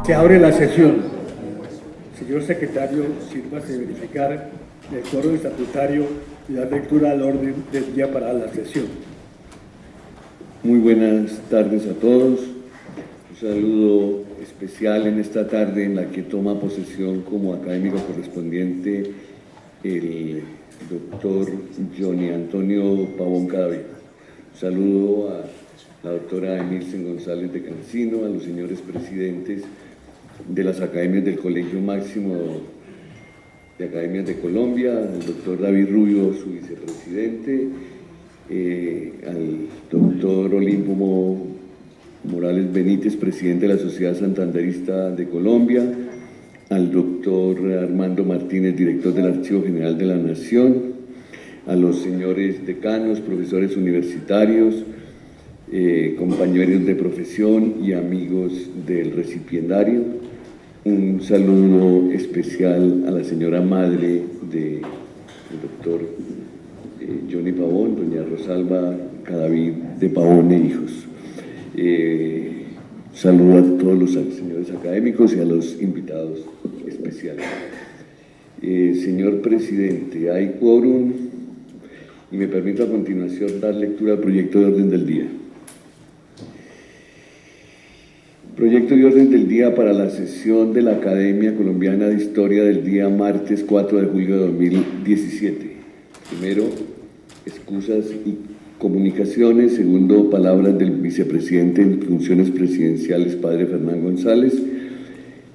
Se abre la sesión. Señor secretario, sírvase de verificar el quórum estatutario y dar lectura al orden del día para la sesión. Muy buenas tardes a todos. Un saludo especial en esta tarde en la que toma posesión como académico correspondiente el doctor Johnny Antonio Pavón Cadavid. Un saludo a la doctora Emilsen González de Cancino, a los señores presidentes de las academias del Colegio Máximo de Academias de Colombia, al doctor David Rubio, su vicepresidente, al doctor Olimpo Morales Benítez, presidente de la Sociedad Santanderista de Colombia, al doctor Armando Martínez, director del Archivo General de la Nación, a los señores decanos, profesores universitarios, compañeros de profesión y amigos del recipiendario. Un saludo especial a la señora madre del doctor Johnny Pavón, doña Rosalba Cadavid de Pavón e hijos. Saludo a todos los señores académicos y a los invitados especiales. Señor presidente, hay quórum y me permito a continuación dar lectura al proyecto de orden del día. Proyecto de orden del día para la sesión de la Academia Colombiana de Historia del día martes 4 de julio de 2017. Primero, excusas y comunicaciones. Segundo, palabras del vicepresidente en funciones presidenciales, padre Fernán González.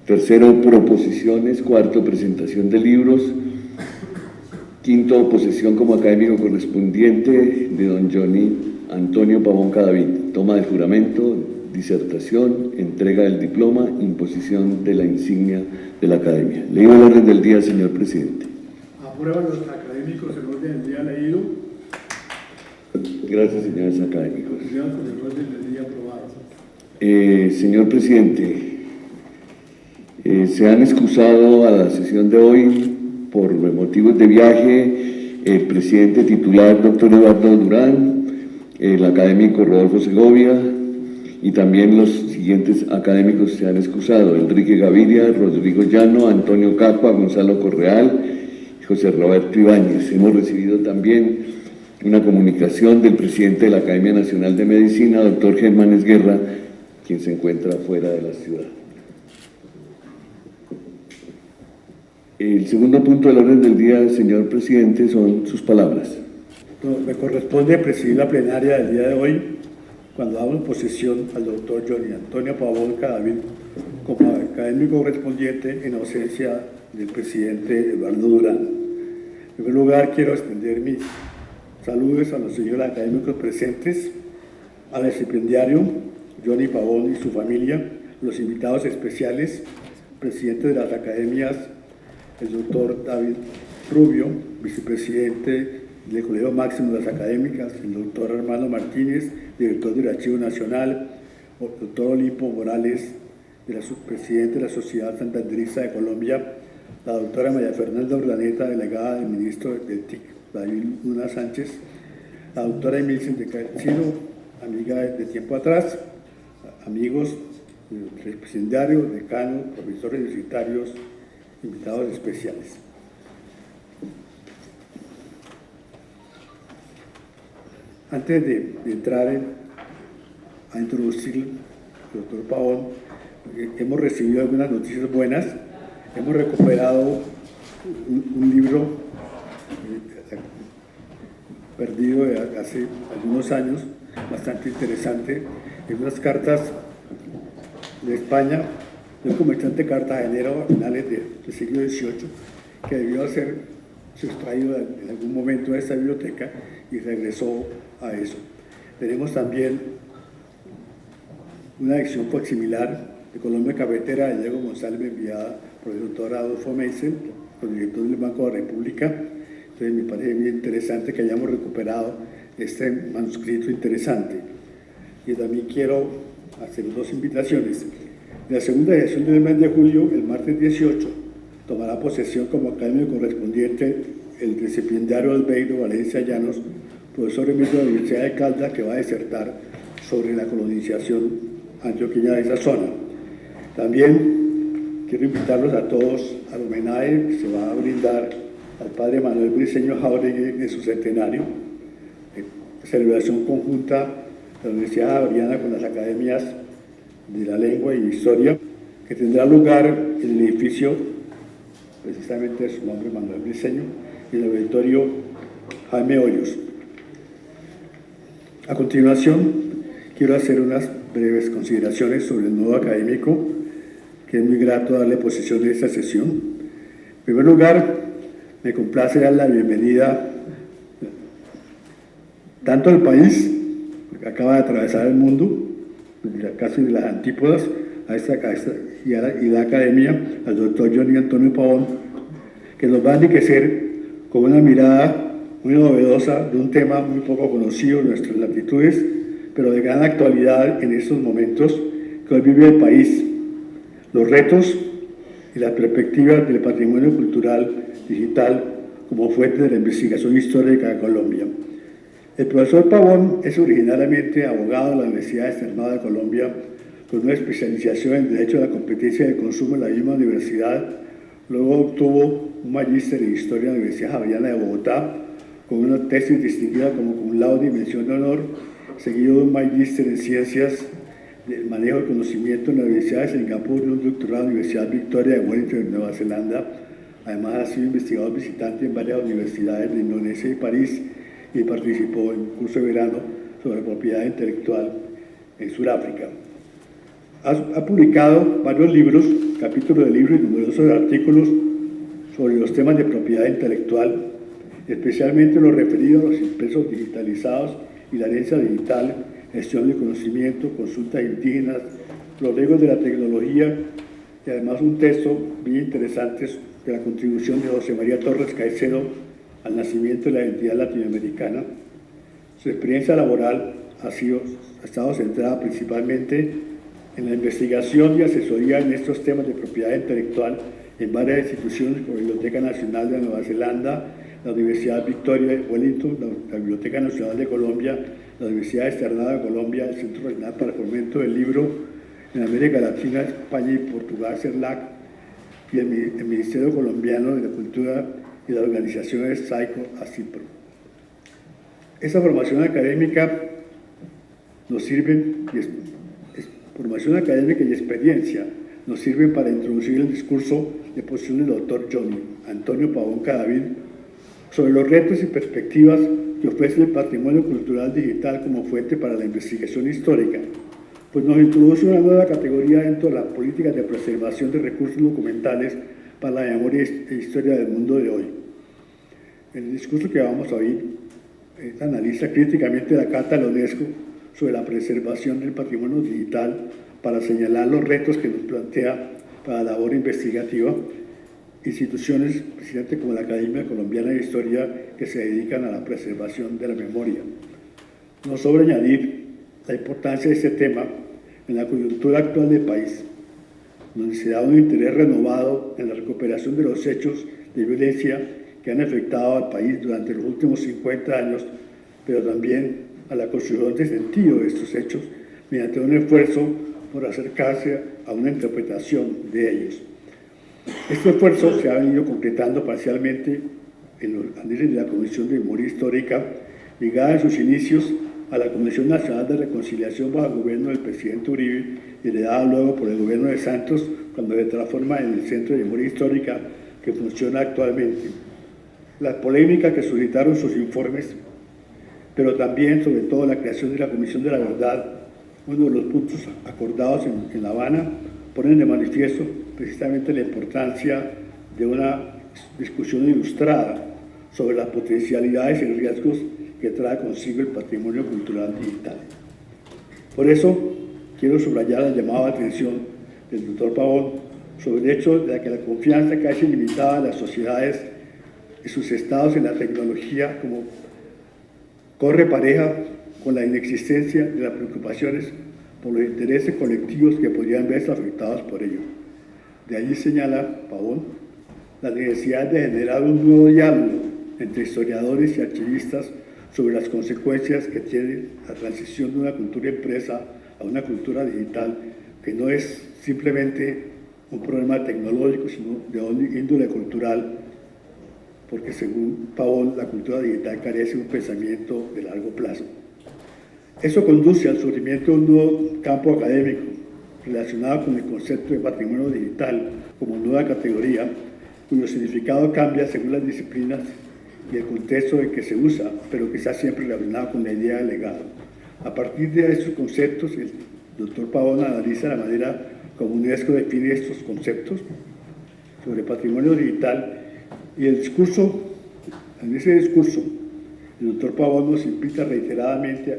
Tercero, proposiciones. Cuarto, presentación de libros. Quinto, posesión como académico correspondiente de don Johnny Antonio Pavón Cadavid. Toma del juramento, disertación, entrega del diploma, imposición de la insignia de la academia. Leído el orden del día, señor presidente. ¿Aprueban los académicos el orden del día leído? Gracias, señores académicos. Con el orden del día aprobado. Señor presidente, se han excusado a la sesión de hoy por motivos de viaje el presidente titular, doctor Eduardo Durán, el académico Rodolfo Segovia, y también los siguientes académicos se han excusado: Enrique Gaviria, Rodrigo Llano, Antonio Cacua, Gonzalo Correal y José Roberto Ibáñez. Hemos recibido también una comunicación del presidente de la Academia Nacional de Medicina, doctor Germán Esguerra, quien se encuentra fuera de la ciudad. El segundo punto del orden del día, señor presidente, son sus palabras. Me corresponde presidir la plenaria del día de hoy, cuando damos en posesión al doctor Johnny Antonio Pavón Cadavid como académico correspondiente en ausencia del presidente Eduardo Durán. En primer lugar, quiero extender mis saludos a los señores académicos presentes, al stipendiario Johnny Pavón y su familia, los invitados especiales, presidente de las academias, el doctor David Rubio, vicepresidente del Colegio Máximo de las Académicas, el doctor Armando Martínez, director del Archivo Nacional, el doctor Olimpo Morales, presidente de la Sociedad Santanderista de Colombia, la doctora María Fernanda Urdaneta, delegada del ministro del TIC, David Luna Sánchez, la doctora Emilsen de Cancino, amiga de tiempo atrás, amigos, representarios, decanos, profesores universitarios, invitados especiales. Antes de entrar a introducir al doctor Pavón, hemos recibido algunas noticias buenas. Hemos recuperado un libro perdido de hace algunos años, bastante interesante, en unas cartas de España, de un comerciante cartagenero a finales del siglo XVIII, que debió ser sustraído en algún momento de esta biblioteca y regresó a eso. Tenemos también una edición similar de Colombia Cafetera de Diego González, enviada por el doctor Adolfo Meisen, el director del Banco de la República. Entonces me parece muy interesante que hayamos recuperado este manuscrito interesante. Y también quiero hacer dos invitaciones. En la segunda edición del mes de julio, el martes 18, tomará posesión como académico correspondiente el recipiendario Albeiro Valencia Llanos, profesor emérito de la Universidad de Caldas, que va a disertar sobre la colonización antioqueña de esa zona. También quiero invitarlos a todos al homenaje que se va a brindar al padre Manuel Briceño Jáuregui en su centenario, celebración conjunta de la Universidad Javeriana con las academias de la lengua y historia, que tendrá lugar en el edificio, precisamente de su nombre, Manuel Briceño, y el auditorio Jaime Hoyos. A continuación, quiero hacer unas breves consideraciones sobre el nuevo académico, que es muy grato darle posición en esta sesión. En primer lugar, me complace dar la bienvenida tanto al país, que acaba de atravesar el mundo, casi de las antípodas, y la academia, al doctor Johnny Antonio Pavón, que nos va a enriquecer con una mirada muy novedosa de un tema muy poco conocido en nuestras latitudes, pero de gran actualidad en estos momentos que hoy vive el país: los retos y las perspectivas del patrimonio cultural digital como fuente de la investigación histórica de Colombia. El profesor Pavón es originariamente abogado de la Universidad Externada de Colombia, con una especialización en Derecho de la Competencia y de Consumo en la misma universidad. Luego obtuvo un magíster en Historia en la Universidad Javeriana de Bogotá, con una tesis distinguida como cum laude y mención de honor, seguido de un magíster en Ciencias del Manejo del Conocimiento en la Universidad de Singapur y un doctorado en la Universidad Victoria de Wellington, Nueva Zelanda. Además, ha sido investigador visitante en varias universidades de Indonesia y París, y participó en un curso de verano sobre propiedad intelectual en Sudáfrica. Ha publicado varios libros, capítulos de libros y numerosos artículos sobre los temas de propiedad intelectual, especialmente los referidos a los impresos digitalizados y la herencia digital, gestión del conocimiento, consultas indígenas, los riesgos de la tecnología, y además un texto bien interesante de la contribución de José María Torres Caicedo al nacimiento de la identidad latinoamericana. Su experiencia laboral ha estado centrada principalmente en la investigación y asesoría en estos temas de propiedad intelectual en varias instituciones como la Biblioteca Nacional de Nueva Zelanda, la Universidad Victoria de Wellington, la Biblioteca Nacional de Colombia, la Universidad Externada de Colombia, el Centro Regional para el Fomento del Libro en América Latina, España y Portugal, CERLAC, y el Ministerio Colombiano de la Cultura y las organizaciones SAICO, ACIPRO. Esa formación académica nos sirve, formación académica y experiencia nos sirven para introducir el discurso de posición del doctor Johnny Antonio Pavón Cadavid sobre los retos y perspectivas que ofrece el patrimonio cultural digital como fuente para la investigación histórica, pues nos introduce una nueva categoría dentro de las políticas de preservación de recursos documentales para la memoria e historia del mundo de hoy. En el discurso que vamos a oír, analiza críticamente la Carta de la UNESCO sobre la preservación del patrimonio digital para señalar los retos que nos plantea para la labor investigativa instituciones, precisamente como la Academia Colombiana de Historia, que se dedican a la preservación de la memoria. No sobra añadir la importancia de este tema en la coyuntura actual del país, donde se da un interés renovado en la recuperación de los hechos de violencia que han afectado al país durante los últimos 50 años, pero también a la construcción de sentido de estos hechos mediante un esfuerzo por acercarse a una interpretación de ellos. Este esfuerzo se ha venido concretando parcialmente en los análisis de la Comisión de Memoria Histórica, ligada en sus inicios a la Comisión Nacional de Reconciliación bajo el gobierno del presidente Uribe y heredada luego por el gobierno de Santos, cuando se transforma en el Centro de Memoria Histórica que funciona actualmente. Las polémicas que suscitaron sus informes, pero también, sobre todo, la creación de la Comisión de la Verdad, uno de los puntos acordados en La Habana, ponen de manifiesto precisamente la importancia de una discusión ilustrada sobre las potencialidades y riesgos que trae consigo el patrimonio cultural digital. Por eso, quiero subrayar la llamada atención del doctor Pavón sobre el hecho de que la confianza casi ilimitada de las sociedades y sus estados en la tecnología como corre pareja con la inexistencia de las preocupaciones por los intereses colectivos que podrían verse afectados por ello. De allí señala Pavón la necesidad de generar un nuevo diálogo entre historiadores y archivistas sobre las consecuencias que tiene la transición de una cultura impresa a una cultura digital, que no es simplemente un problema tecnológico, sino de índole cultural, porque según Pavón, la cultura digital carece de un pensamiento de largo plazo. Eso conduce al surgimiento de un nuevo campo académico relacionado con el concepto de patrimonio digital como nueva categoría, cuyo significado cambia según las disciplinas y el contexto en que se usa, pero que está siempre relacionado con la idea del legado. A partir de estos conceptos, el doctor Pavón analiza la manera como UNESCO define estos conceptos sobre patrimonio digital y en ese discurso, el doctor Pavón nos invita reiteradamente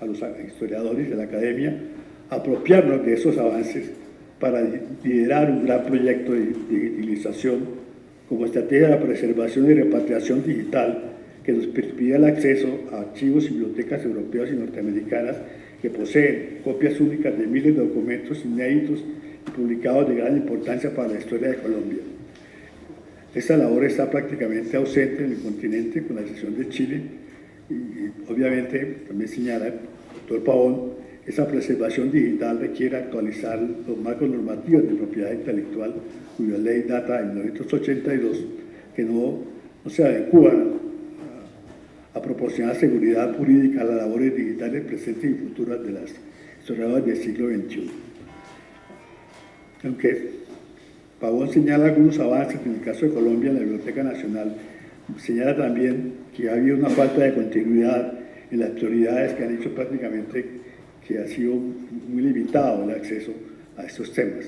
a los historiadores de la academia a apropiarnos de esos avances para liderar un gran proyecto de digitalización como estrategia de preservación y repatriación digital que nos permita el acceso a archivos y bibliotecas europeas y norteamericanas que poseen copias únicas de miles de documentos inéditos y publicados de gran importancia para la historia de Colombia. Esta labor está prácticamente ausente en el continente, con la excepción de Chile, y obviamente también señala el doctor Pavón, esa preservación digital requiere actualizar los marcos normativos de propiedad intelectual, cuya ley data de 1982, que no se adecúan a proporcionar seguridad jurídica a las labores digitales presentes y futuras de las historiadoras del siglo XXI. Aunque Pavón señala algunos avances en el caso de Colombia en la Biblioteca Nacional, señala también que ha habido una falta de continuidad en las autoridades que han hecho prácticamente que ha sido muy limitado el acceso a estos temas.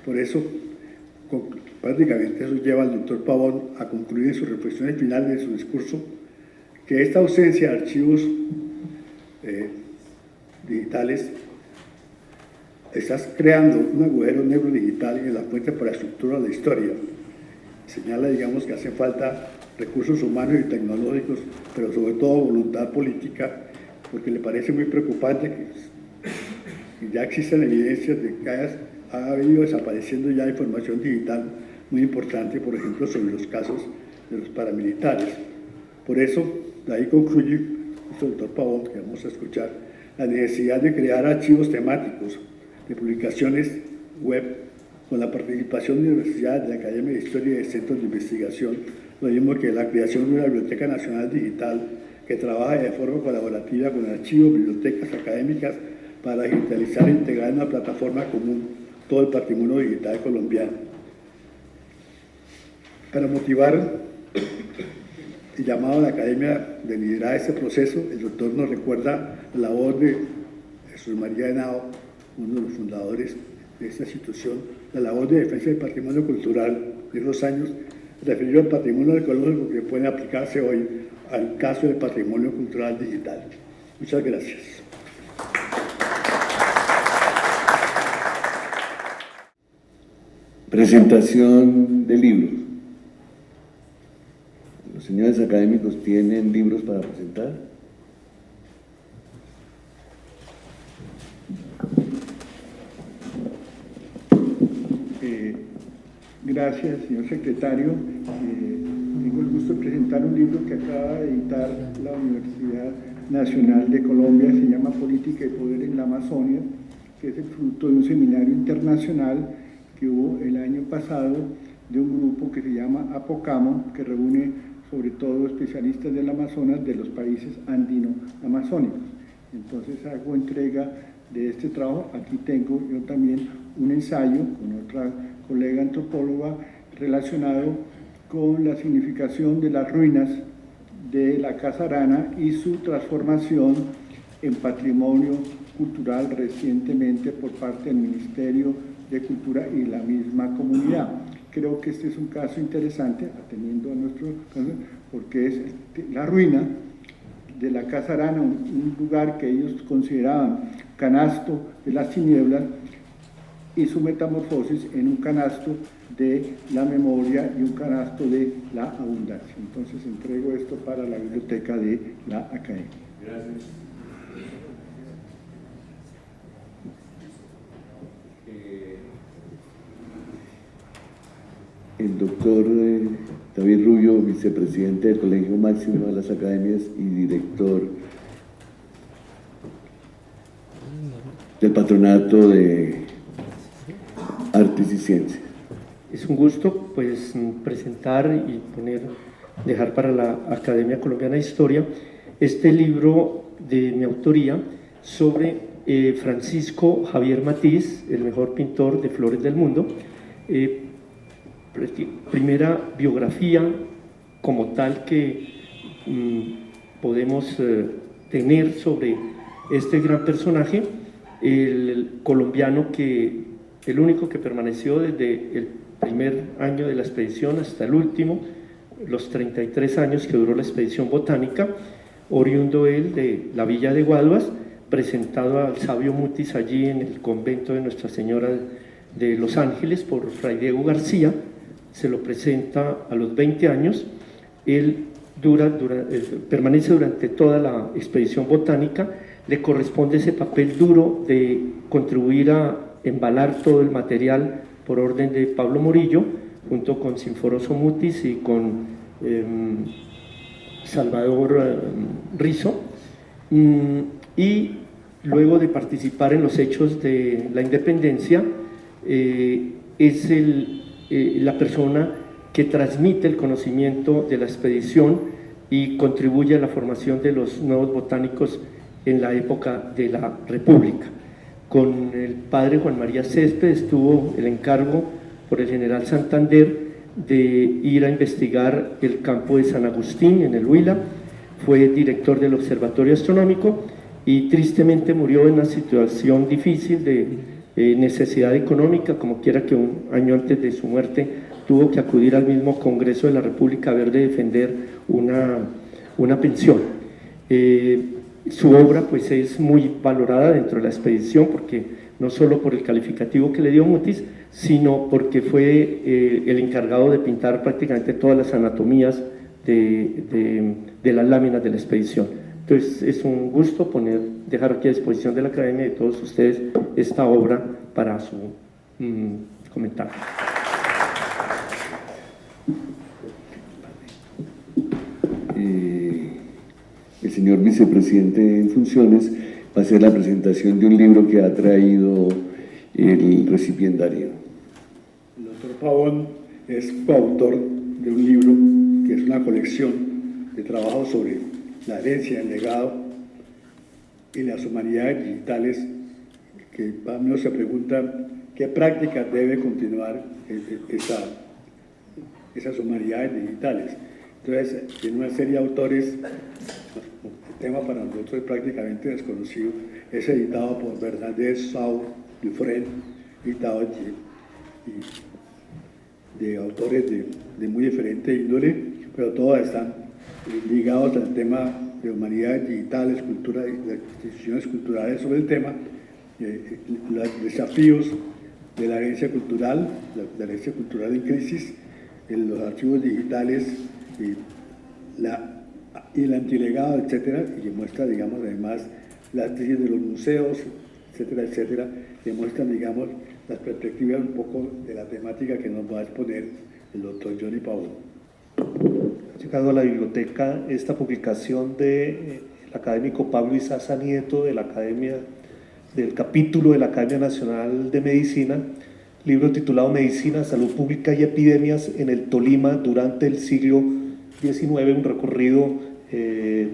Por eso, prácticamente eso lleva al doctor Pavón a concluir en sus reflexiones finales de su discurso que esta ausencia de archivos digitales está creando un agujero negro digital en la fuente para la estructura de la historia. Señala, digamos, que hace falta recursos humanos y tecnológicos, pero sobre todo voluntad política, porque le parece muy preocupante que ya existen evidencias de que ha venido desapareciendo ya información digital muy importante, por ejemplo, sobre los casos de los paramilitares. Por eso, de ahí concluye el doctor Pavón, que vamos a escuchar, la necesidad de crear archivos temáticos de publicaciones web con la participación de universidades, de la Academia de Historia y de centros de investigación, lo mismo que la creación de una Biblioteca Nacional Digital que trabaja de forma colaborativa con archivos, bibliotecas académicas para digitalizar e integrar en una plataforma común todo el patrimonio digital colombiano. Para motivar el llamado a la academia de liderar este proceso, el doctor nos recuerda la labor de Jesús María Henao, uno de los fundadores de esta institución, la labor de defensa del patrimonio cultural de los años, referido al patrimonio ecológico que puede aplicarse hoy al caso del patrimonio cultural digital. Muchas gracias. Presentación de libros. ¿Los señores académicos tienen libros para presentar? Gracias, señor secretario. Tengo el gusto de presentar un libro que acaba de editar la Universidad Nacional de Colombia, se llama Política y Poder en la Amazonia, que es el fruto de un seminario internacional que hubo el año pasado de un grupo que se llama Apocamo, que reúne sobre todo especialistas del Amazonas de los países andino-amazónicos. Entonces hago entrega de este trabajo. Aquí tengo yo también un ensayo con otra colega antropóloga relacionado con la significación de las ruinas de la Casa Arana y su transformación en patrimonio cultural recientemente por parte del Ministerio de Cultura y la misma comunidad. Creo que este es un caso interesante, atendiendo a nuestro caso, porque es la ruina de la Casa Arana, un lugar que ellos consideraban canasto de las tinieblas, y su metamorfosis en un canasto de la memoria y un canasto de la abundancia. Entonces entrego esto para la biblioteca de la Academia. Gracias. El doctor David Rubio, vicepresidente del Colegio Máximo de las Academias y director del Patronato de Artes y Ciencias. Es un gusto pues presentar y dejar para la Academia Colombiana de Historia este libro de mi autoría sobre Francisco Javier Matiz, el mejor pintor de flores del mundo. Primera biografía como tal que podemos tener sobre este gran personaje, el colombiano el único que permaneció desde el primer año de la expedición hasta el último, los 33 años que duró la expedición botánica, oriundo él de la villa de Guaduas, presentado al sabio Mutis allí en el convento de Nuestra Señora de Los Ángeles por Fray Diego García. Se lo presenta a los 20 años. Él permanece durante toda la expedición botánica. Le corresponde ese papel duro de contribuir a embalar todo el material por orden de Pablo Morillo, junto con Sinforoso Mutis y con Salvador Rizo, y luego de participar en los hechos de la independencia, es la persona que transmite el conocimiento de la expedición y contribuye a la formación de los nuevos botánicos en la época de la República. Con el padre Juan María Céspedes tuvo el encargo por el general Santander de ir a investigar el campo de San Agustín en el Huila. Fue director del Observatorio Astronómico y tristemente murió en una situación difícil de necesidad económica, como quiera que un año antes de su muerte tuvo que acudir al mismo Congreso de la República a ver de defender una pensión. Su obra pues es muy valorada dentro de la expedición, porque no solo por el calificativo que le dio Mutis, sino porque fue el encargado de pintar prácticamente todas las anatomías de las láminas de la expedición. Entonces es un gusto dejar aquí a disposición de la Academia y de todos ustedes esta obra para su comentario. El señor vicepresidente en funciones va a hacer la presentación de un libro que ha traído el recipiendario. El doctor Pavón es coautor de un libro que es una colección de trabajos sobre la herencia, el legado y las humanidades digitales, que Pablo se pregunta qué prácticas debe continuar esas humanidades digitales. Entonces, tiene una serie de autores. El tema para nosotros es prácticamente desconocido. Es editado por Bernadette Sau Dufresne, editado de autores de muy diferente índole, pero todos están ligados al tema de humanidades digitales, cultura y las instituciones culturales sobre el tema, los desafíos de la herencia cultural, la herencia cultural en crisis, en los archivos digitales, y el antilegado, etcétera, y que muestra, digamos, además las crisis de los museos, etcétera, etcétera, que muestran, digamos, las perspectivas un poco de la temática que nos va a exponer el doctor Johnny Pavón. Ha llegado a la biblioteca esta publicación del académico Pablo Izaza Nieto del capítulo de la Academia Nacional de Medicina, libro titulado Medicina, Salud Pública y Epidemias en el Tolima durante el siglo XIX, un recorrido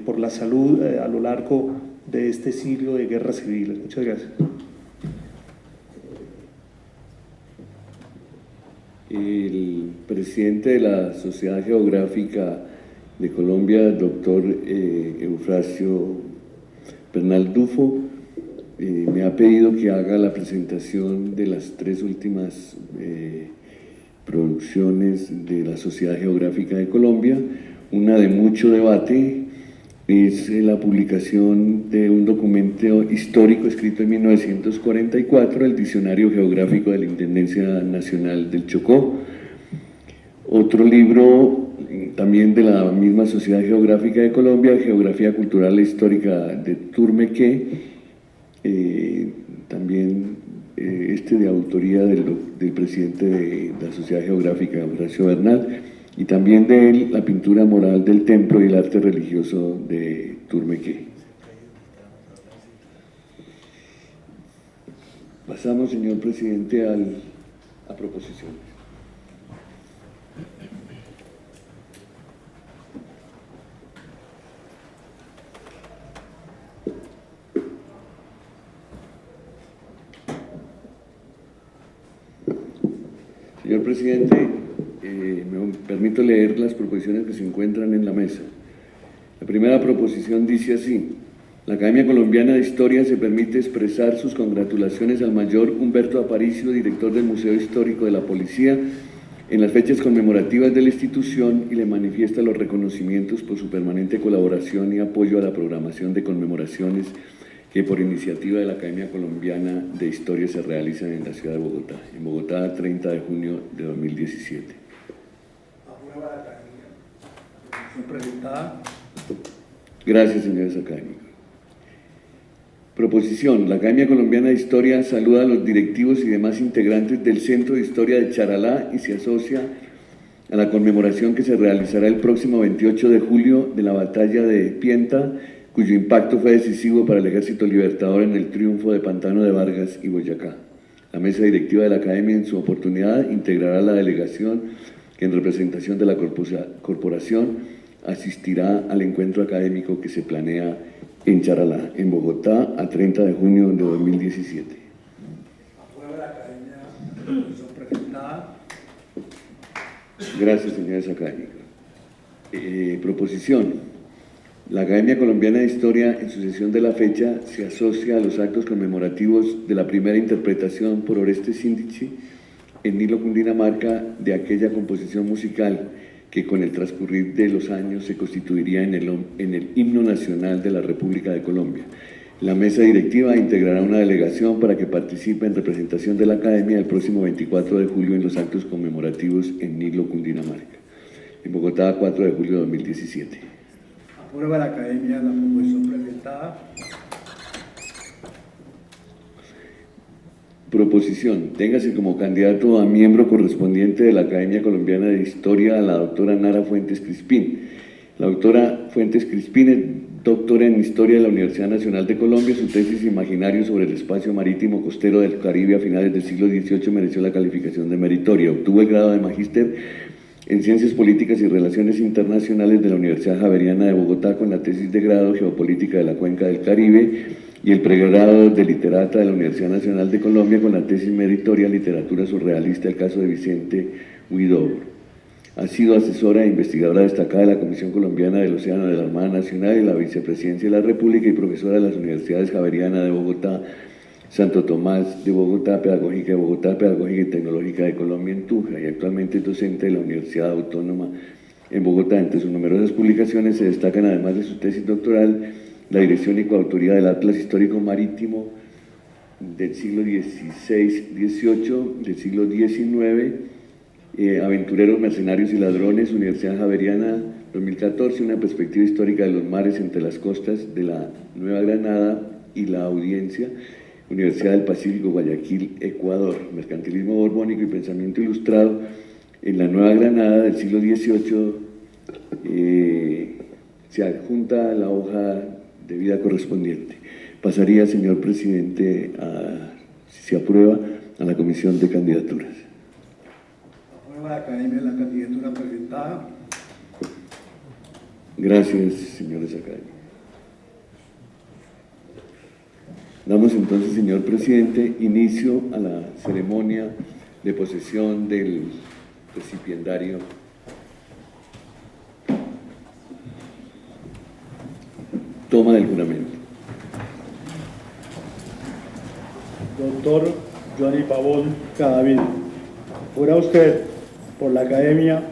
por la salud a lo largo de este siglo de guerras civiles. Muchas gracias. El presidente de la Sociedad Geográfica de Colombia, doctor Eufrasio Bernal Dufo, me ha pedido que haga la presentación de las tres últimas producciones de la Sociedad Geográfica de Colombia. Una de mucho debate es la publicación de un documento histórico escrito en 1944, el Diccionario Geográfico de la Intendencia Nacional del Chocó. Otro libro también de la misma Sociedad Geográfica de Colombia, Geografía Cultural e Histórica de Turmequé, también de autoría del presidente de la Sociedad Geográfica, Horacio Bernal, y también de él la pintura mural del templo y el arte religioso de Turmequé. Pasamos, señor presidente, al a proposiciones. Señor presidente, me permito leer las proposiciones que se encuentran en la mesa. La primera proposición dice así: la Academia Colombiana de Historia se permite expresar sus congratulaciones al mayor Humberto Aparicio, director del Museo Histórico de la Policía, en las fechas conmemorativas de la institución, y le manifiesta los reconocimientos por su permanente colaboración y apoyo a la programación de conmemoraciones que por iniciativa de la Academia Colombiana de Historia se realizan en la ciudad de Bogotá. En Bogotá, 30 de junio de 2017. Aprueba la academia. Presentada. Gracias, señores académicos. Proposición. La Academia Colombiana de Historia saluda a los directivos y demás integrantes del Centro de Historia de Charalá y se asocia a la conmemoración que se realizará el próximo 28 de julio de la batalla de Pienta, cuyo impacto fue decisivo para el Ejército Libertador en el triunfo de Pantano de Vargas y Boyacá. La mesa directiva de la Academia, en su oportunidad, integrará la delegación que, en representación de la corporación, asistirá al encuentro académico que se planea en Charalá, en Bogotá, a 30 de junio de 2017. Aprueba la academia. Presentada. Gracias, señores académicos. Proposición. La Academia Colombiana de Historia, en su sesión de la fecha, se asocia a los actos conmemorativos de la primera interpretación por Orestes Síndichi en Nilo, Cundinamarca, de aquella composición musical que con el transcurrir de los años se constituiría en el himno nacional de la República de Colombia. La mesa directiva integrará una delegación para que participe en representación de la Academia el próximo 24 de julio en los actos conmemorativos en Nilo, Cundinamarca. En Bogotá, 4 de julio de 2017. Aprueba la academia la proposición presentada. Proposición. Téngase como candidato a miembro correspondiente de la Academia Colombiana de Historia a la doctora Nara Fuentes Crispín. La doctora Fuentes Crispín es doctora en Historia de la Universidad Nacional de Colombia. Su tesis Imaginarios sobre el espacio marítimo costero del Caribe a finales del siglo XVIII mereció la calificación de meritoria. Obtuvo el grado de magíster en Ciencias Políticas y Relaciones Internacionales de la Universidad Javeriana de Bogotá con la tesis de grado Geopolítica de la Cuenca del Caribe y el pregrado de Literata de la Universidad Nacional de Colombia con la tesis meritoria Literatura Surrealista, el caso de Vicente Huidobro. Ha sido asesora e investigadora destacada de la Comisión Colombiana del Océano de la Armada Nacional y la Vicepresidencia de la República y profesora de las Universidades Javeriana de Bogotá, Santo Tomás de Bogotá, Pedagógica de Bogotá, Pedagógica y Tecnológica de Colombia en Tunja, y actualmente es docente de la Universidad Autónoma en Bogotá. Entre sus numerosas publicaciones se destacan, además de su tesis doctoral, la dirección y coautoría del Atlas Histórico Marítimo del siglo XVI-XVIII, del siglo XIX, Aventureros, Mercenarios y Ladrones, Universidad Javeriana, 2014, una perspectiva histórica de los mares entre las costas de la Nueva Granada y la Audiencia, Universidad del Pacífico, Guayaquil, Ecuador, Mercantilismo Borbónico y Pensamiento Ilustrado en la Nueva Granada del siglo XVIII, se adjunta la hoja de vida correspondiente. Pasaría, señor presidente, si se aprueba, a la comisión de candidaturas. Aprueba la academia la candidatura presentada. Gracias, señores académicos. Damos entonces, señor presidente, inicio a la ceremonia de posesión del recipiendario. Toma del juramento. Doctor Johnny Pavón Cadavid, jura usted por la academia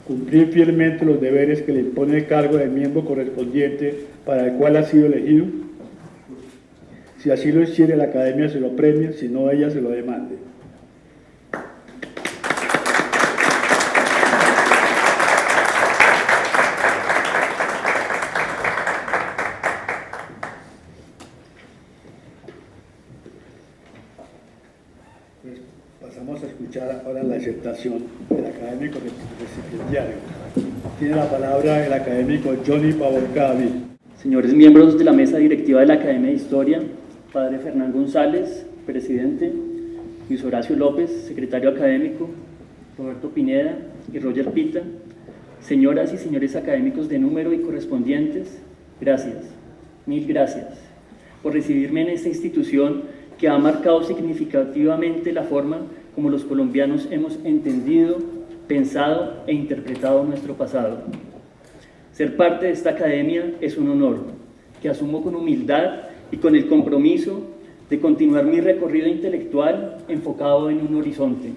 cumplir fielmente los deberes que le impone el cargo de miembro correspondiente para el cual ha sido elegido. Si así lo hiciere, la academia se lo premia, si no, ella se lo demande. Pues pasamos a escuchar ahora la aceptación del académico recipiendario. Tiene la palabra el académico Johnny Pavón Cadavid. Señores miembros de la mesa directiva de la Academia de Historia, Padre Fernán González, presidente, Luis Horacio López, secretario académico, Roberto Pineda y Roger Pita, señoras y señores académicos de número y correspondientes, gracias, mil gracias por recibirme en esta institución que ha marcado significativamente la forma como los colombianos hemos entendido, pensado e interpretado nuestro pasado. Ser parte de esta academia es un honor que asumo con humildad y con el compromiso de continuar mi recorrido intelectual enfocado en un horizonte,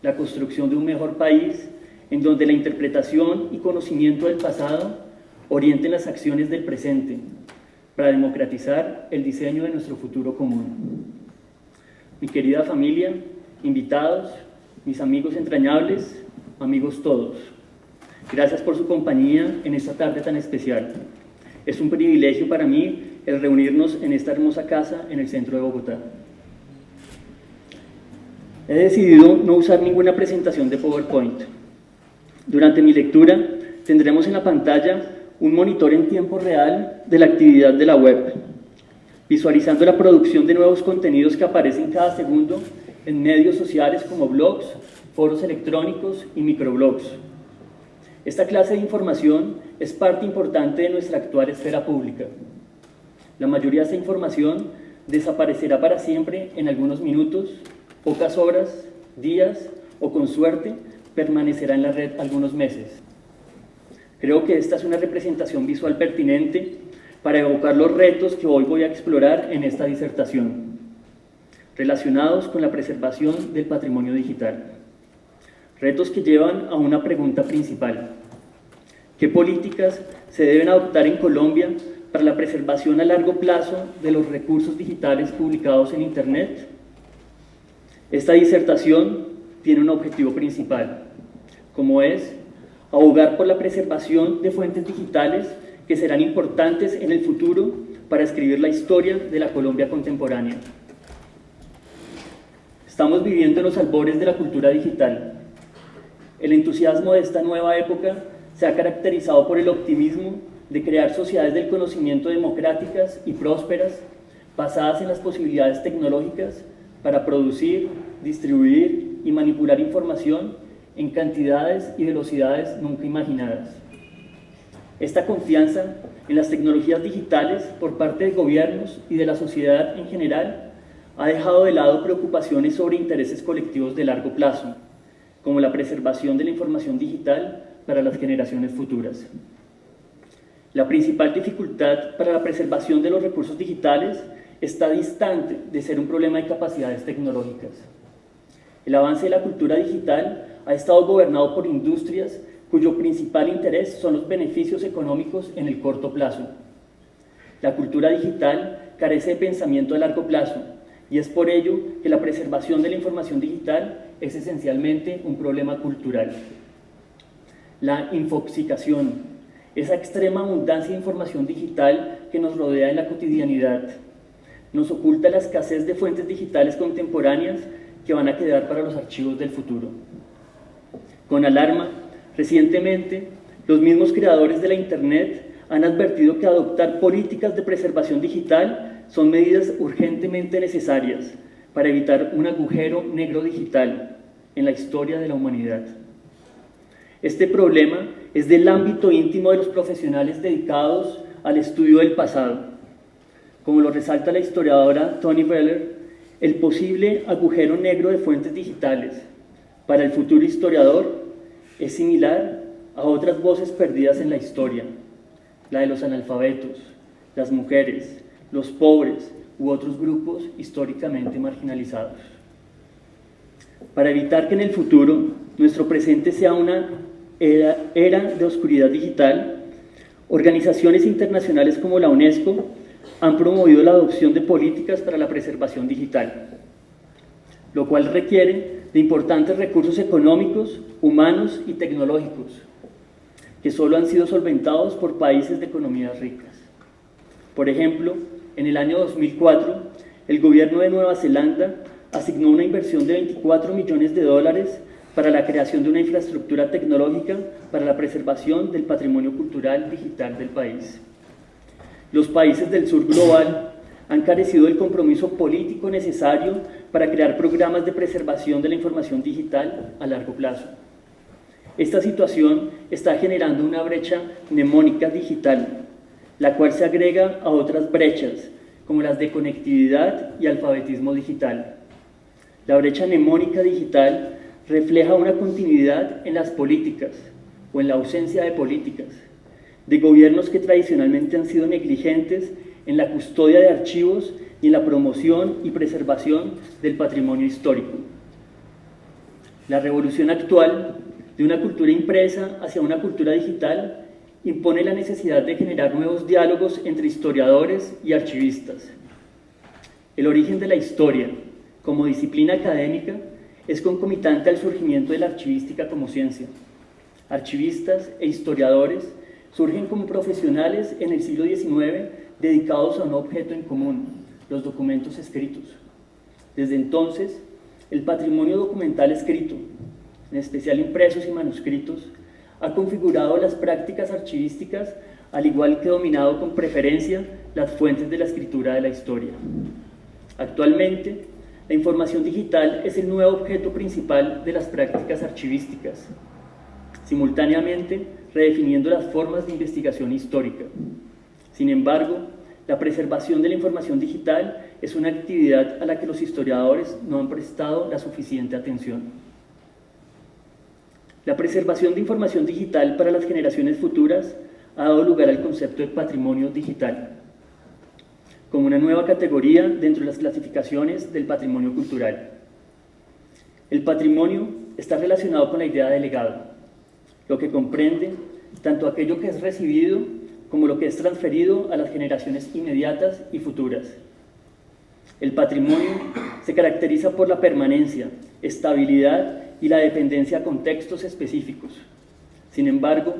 la construcción de un mejor país en donde la interpretación y conocimiento del pasado orienten las acciones del presente para democratizar el diseño de nuestro futuro común. Mi querida familia, invitados, mis amigos entrañables, amigos todos, gracias por su compañía en esta tarde tan especial. Es un privilegio para mí el reunirnos en esta hermosa casa en el centro de Bogotá. He decidido no usar ninguna presentación de PowerPoint. Durante mi lectura tendremos en la pantalla un monitor en tiempo real de la actividad de la web, visualizando la producción de nuevos contenidos que aparecen cada segundo en medios sociales como blogs, foros electrónicos y microblogs. Esta clase de información es parte importante de nuestra actual esfera pública. La mayoría de esta información desaparecerá para siempre en algunos minutos, pocas horas, días o, con suerte, permanecerá en la red algunos meses. Creo que esta es una representación visual pertinente para evocar los retos que hoy voy a explorar en esta disertación, relacionados con la preservación del patrimonio digital. Retos que llevan a una pregunta principal: ¿qué políticas se deben adoptar en Colombia para la preservación a largo plazo de los recursos digitales publicados en Internet? Esta disertación tiene un objetivo principal, como es abogar por la preservación de fuentes digitales que serán importantes en el futuro para escribir la historia de la Colombia contemporánea. Estamos viviendo en los albores de la cultura digital. El entusiasmo de esta nueva época se ha caracterizado por el optimismo de crear sociedades del conocimiento democráticas y prósperas, basadas en las posibilidades tecnológicas para producir, distribuir y manipular información en cantidades y velocidades nunca imaginadas. Esta confianza en las tecnologías digitales por parte de gobiernos y de la sociedad en general ha dejado de lado preocupaciones sobre intereses colectivos de largo plazo, como la preservación de la información digital para las generaciones futuras. La principal dificultad para la preservación de los recursos digitales está distante de ser un problema de capacidades tecnológicas. El avance de la cultura digital ha estado gobernado por industrias cuyo principal interés son los beneficios económicos en el corto plazo. La cultura digital carece de pensamiento a largo plazo y es por ello que la preservación de la información digital es esencialmente un problema cultural. La infoxicación, esa extrema abundancia de información digital que nos rodea en la cotidianidad, nos oculta la escasez de fuentes digitales contemporáneas que van a quedar para los archivos del futuro. Con alarma, recientemente, los mismos creadores de la Internet han advertido que adoptar políticas de preservación digital son medidas urgentemente necesarias para evitar un agujero negro digital en la historia de la humanidad. Este problema es del ámbito íntimo de los profesionales dedicados al estudio del pasado. Como lo resalta la historiadora Toni Beller, el posible agujero negro de fuentes digitales para el futuro historiador es similar a otras voces perdidas en la historia, la de los analfabetos, las mujeres, los pobres u otros grupos históricamente marginalizados. Para evitar que en el futuro nuestro presente sea una era de oscuridad digital, organizaciones internacionales como la UNESCO han promovido la adopción de políticas para la preservación digital, lo cual requiere de importantes recursos económicos, humanos y tecnológicos, que solo han sido solventados por países de economías ricas. Por ejemplo, en el año 2004, el gobierno de Nueva Zelanda asignó una inversión de $24 millones para la creación de una infraestructura tecnológica para la preservación del patrimonio cultural digital del país. Los países del sur global han carecido del compromiso político necesario para crear programas de preservación de la información digital a largo plazo. Esta situación está generando una brecha mnemónica digital, la cual se agrega a otras brechas, como las de conectividad y alfabetismo digital. La brecha mnemónica digital refleja una continuidad en las políticas, o en la ausencia de políticas, de gobiernos que tradicionalmente han sido negligentes en la custodia de archivos y en la promoción y preservación del patrimonio histórico. La revolución actual de una cultura impresa hacia una cultura digital impone la necesidad de generar nuevos diálogos entre historiadores y archivistas. El origen de la historia, como disciplina académica, es concomitante al surgimiento de la archivística como ciencia. Archivistas e historiadores surgen como profesionales en el siglo XIX dedicados a un objeto en común, los documentos escritos. Desde entonces, el patrimonio documental escrito, en especial impresos y manuscritos, ha configurado las prácticas archivísticas, al igual que dominado con preferencia las fuentes de la escritura de la historia. Actualmente, la información digital es el nuevo objeto principal de las prácticas archivísticas, simultáneamente redefiniendo las formas de investigación histórica. Sin embargo, la preservación de la información digital es una actividad a la que los historiadores no han prestado la suficiente atención. La preservación de información digital para las generaciones futuras ha dado lugar al concepto de patrimonio digital, como una nueva categoría dentro de las clasificaciones del patrimonio cultural. El patrimonio está relacionado con la idea de legado, lo que comprende tanto aquello que es recibido como lo que es transferido a las generaciones inmediatas y futuras. El patrimonio se caracteriza por la permanencia, estabilidad y la dependencia a contextos específicos. Sin embargo,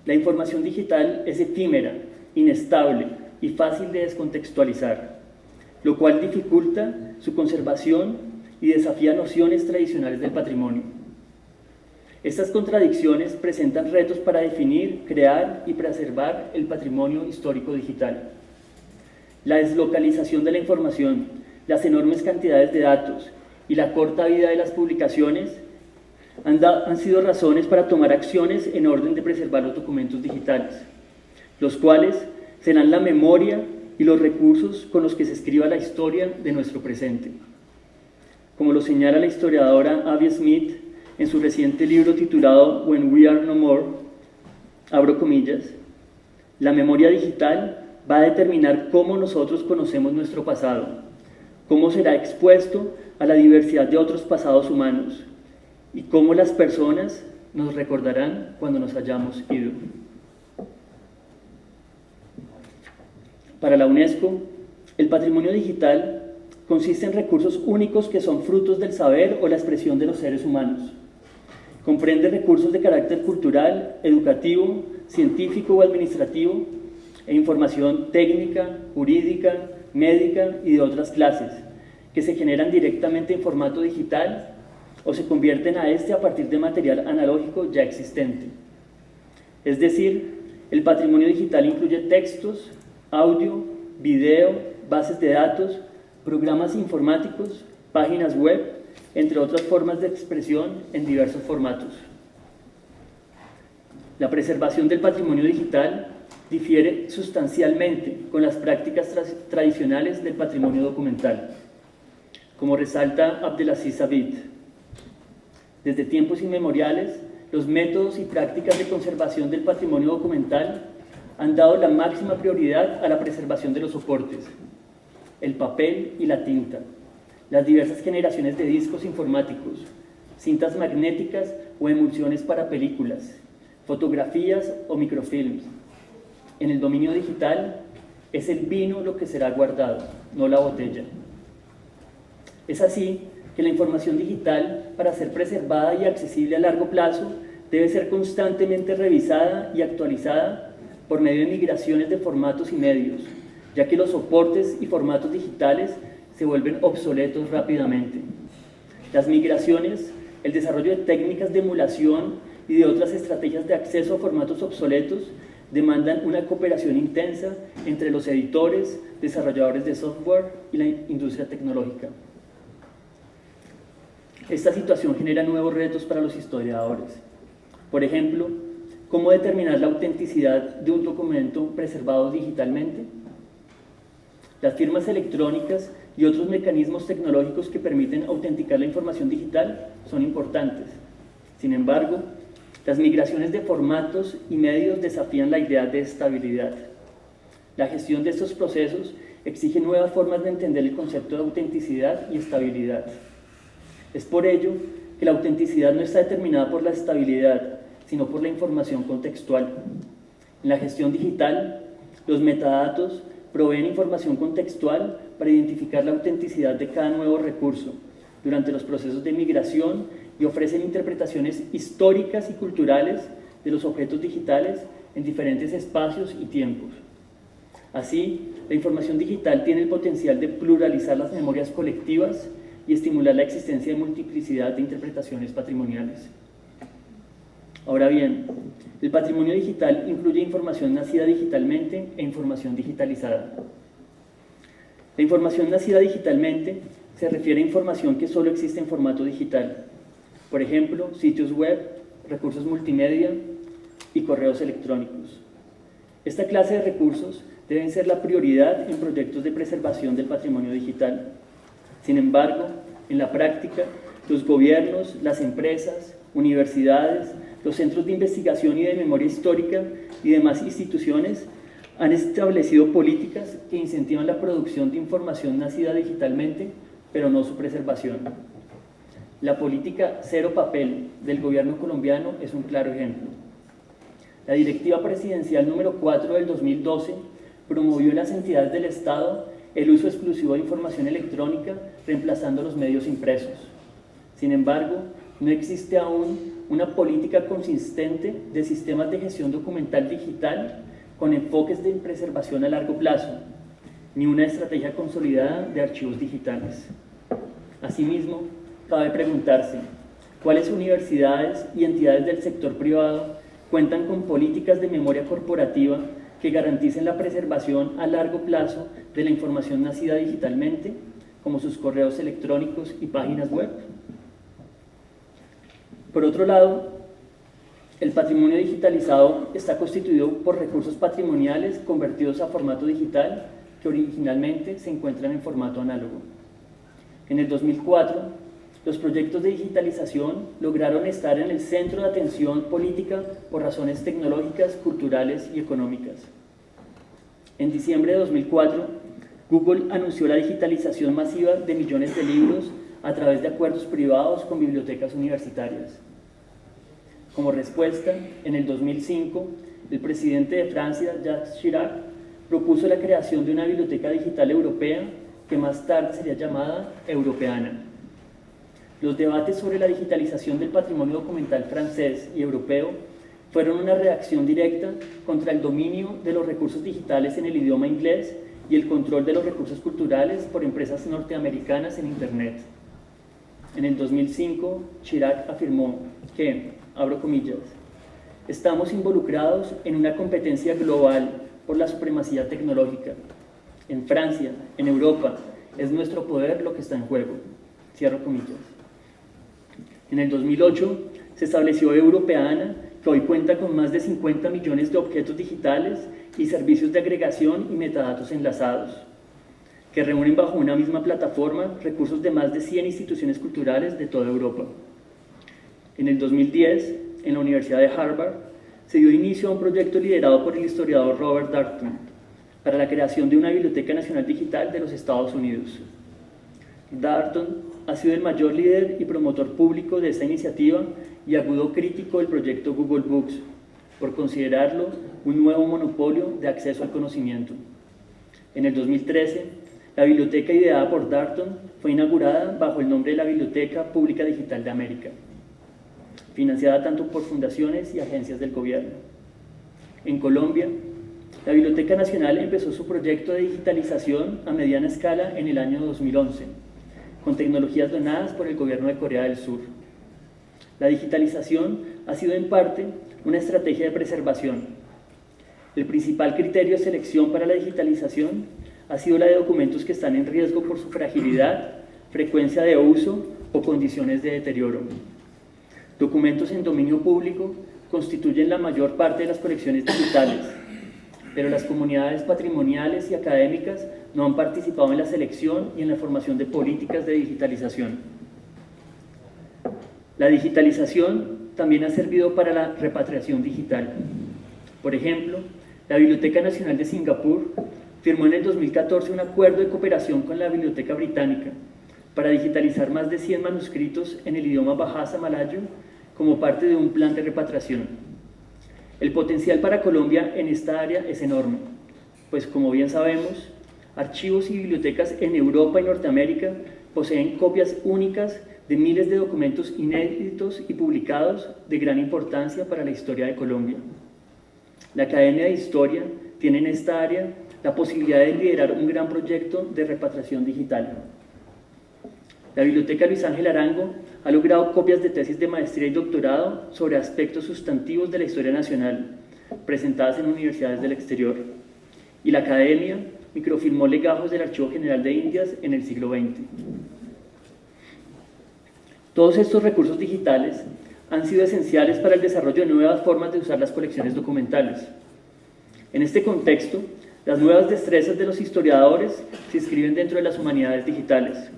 la información digital es efímera, inestable y fácil de descontextualizar, lo cual dificulta su conservación y desafía nociones tradicionales del patrimonio. Estas contradicciones presentan retos para definir, crear y preservar el patrimonio histórico digital. La deslocalización de la información, las enormes cantidades de datos y la corta vida de las publicaciones han sido razones para tomar acciones en orden de preservar los documentos digitales, los cuales serán la memoria y los recursos con los que se escriba la historia de nuestro presente. Como lo señala la historiadora Abby Smith en su reciente libro titulado When We Are No More, abro comillas, la memoria digital va a determinar cómo nosotros conocemos nuestro pasado, cómo será expuesto a la diversidad de otros pasados humanos y cómo las personas nos recordarán cuando nos hayamos ido. Para la UNESCO, el patrimonio digital consiste en recursos únicos que son frutos del saber o la expresión de los seres humanos. Comprende recursos de carácter cultural, educativo, científico o administrativo, e información técnica, jurídica, médica y de otras clases, que se generan directamente en formato digital o se convierten a este a partir de material analógico ya existente. Es decir, el patrimonio digital incluye textos, audio, video, bases de datos, programas informáticos, páginas web, entre otras formas de expresión en diversos formatos. La preservación del patrimonio digital difiere sustancialmente con las prácticas tradicionales del patrimonio documental, como resalta Abdelaziz Abid. Desde tiempos inmemoriales, los métodos y prácticas de conservación del patrimonio documental han dado la máxima prioridad a la preservación de los soportes, el papel y la tinta, las diversas generaciones de discos informáticos, cintas magnéticas o emulsiones para películas, fotografías o microfilms. En el dominio digital, es el vino lo que será guardado, no la botella. Es así que la información digital, para ser preservada y accesible a largo plazo, debe ser constantemente revisada y actualizada por medio de migraciones de formatos y medios, ya que los soportes y formatos digitales se vuelven obsoletos rápidamente. Las migraciones, el desarrollo de técnicas de emulación y de otras estrategias de acceso a formatos obsoletos demandan una cooperación intensa entre los editores, desarrolladores de software y la industria tecnológica. Esta situación genera nuevos retos para los historiadores. Por ejemplo, ¿cómo determinar la autenticidad de un documento preservado digitalmente? Las firmas electrónicas y otros mecanismos tecnológicos que permiten autenticar la información digital son importantes. Sin embargo, las migraciones de formatos y medios desafían la idea de estabilidad. La gestión de estos procesos exige nuevas formas de entender el concepto de autenticidad y estabilidad. Es por ello que la autenticidad no está determinada por la estabilidad, sino por la información contextual. En la gestión digital, los metadatos proveen información contextual para identificar la autenticidad de cada nuevo recurso durante los procesos de migración y ofrecen interpretaciones históricas y culturales de los objetos digitales en diferentes espacios y tiempos. Así, la información digital tiene el potencial de pluralizar las memorias colectivas y estimular la existencia de multiplicidad de interpretaciones patrimoniales. Ahora bien, el patrimonio digital incluye información nacida digitalmente e información digitalizada. La información nacida digitalmente se refiere a información que solo existe en formato digital, por ejemplo, sitios web, recursos multimedia y correos electrónicos. Esta clase de recursos deben ser la prioridad en proyectos de preservación del patrimonio digital. Sin embargo, en la práctica, los gobiernos, las empresas, universidades, los centros de investigación y de memoria histórica y demás instituciones han establecido políticas que incentivan la producción de información nacida digitalmente, pero no su preservación. La política cero papel del gobierno colombiano es un claro ejemplo. La Directiva Presidencial número 4 del 2012 promovió en las entidades del Estado el uso exclusivo de información electrónica, reemplazando los medios impresos. Sin embargo, no existe aún una política consistente de sistemas de gestión documental digital con enfoques de preservación a largo plazo, ni una estrategia consolidada de archivos digitales. Asimismo, cabe preguntarse, ¿cuáles universidades y entidades del sector privado cuentan con políticas de memoria corporativa que garanticen la preservación a largo plazo de la información nacida digitalmente, como sus correos electrónicos y páginas web? Por otro lado, el patrimonio digitalizado está constituido por recursos patrimoniales convertidos a formato digital que originalmente se encuentran en formato análogo. En el 2004, los proyectos de digitalización lograron estar en el centro de atención política por razones tecnológicas, culturales y económicas. En diciembre de 2004, Google anunció la digitalización masiva de millones de libros a través de acuerdos privados con bibliotecas universitarias. Como respuesta, en el 2005, el presidente de Francia, Jacques Chirac, propuso la creación de una biblioteca digital europea que más tarde sería llamada Europeana. Los debates sobre la digitalización del patrimonio documental francés y europeo fueron una reacción directa contra el dominio de los recursos digitales en el idioma inglés y el control de los recursos culturales por empresas norteamericanas en Internet. En el 2005, Chirac afirmó que, abro comillas, estamos involucrados en una competencia global por la supremacía tecnológica. En Francia, en Europa, es nuestro poder lo que está en juego. Cierro comillas. En el 2008 se estableció Europeana, que hoy cuenta con más de 50 millones de objetos digitales y servicios de agregación y metadatos enlazados, que reúnen bajo una misma plataforma recursos de más de 100 instituciones culturales de toda Europa. En el 2010, en la Universidad de Harvard, se dio inicio a un proyecto liderado por el historiador Robert Darnton para la creación de una Biblioteca Nacional Digital de los Estados Unidos. Darnton ha sido el mayor líder y promotor público de esta iniciativa y agudo crítico del proyecto Google Books, por considerarlo un nuevo monopolio de acceso al conocimiento. En el 2013, la biblioteca ideada por Darnton fue inaugurada bajo el nombre de la Biblioteca Pública Digital de América, financiada tanto por fundaciones y agencias del gobierno. En Colombia, la Biblioteca Nacional empezó su proyecto de digitalización a mediana escala en el año 2011, con tecnologías donadas por el gobierno de Corea del Sur. La digitalización ha sido en parte una estrategia de preservación. El principal criterio de selección para la digitalización ha sido la de documentos que están en riesgo por su fragilidad, frecuencia de uso o condiciones de deterioro. Documentos en dominio público constituyen la mayor parte de las colecciones digitales, pero las comunidades patrimoniales y académicas no han participado en la selección y en la formación de políticas de digitalización. La digitalización también ha servido para la repatriación digital. Por ejemplo, la Biblioteca Nacional de Singapur firmó en el 2014 un acuerdo de cooperación con la Biblioteca Británica para digitalizar más de 100 manuscritos en el idioma Bahasa Malayo como parte de un plan de repatriación. El potencial para Colombia en esta área es enorme, pues como bien sabemos, archivos y bibliotecas en Europa y Norteamérica poseen copias únicas de miles de documentos inéditos y publicados de gran importancia para la historia de Colombia. La Academia de Historia tiene en esta área la posibilidad de liderar un gran proyecto de repatriación digital. La Biblioteca Luis Ángel Arango ha logrado copias de tesis de maestría y doctorado sobre aspectos sustantivos de la historia nacional, presentadas en universidades del exterior. Y la Academia microfilmó legajos del Archivo General de Indias en el siglo XX. Todos estos recursos digitales han sido esenciales para el desarrollo de nuevas formas de usar las colecciones documentales. En este contexto, las nuevas destrezas de los historiadores se inscriben dentro de las humanidades digitales.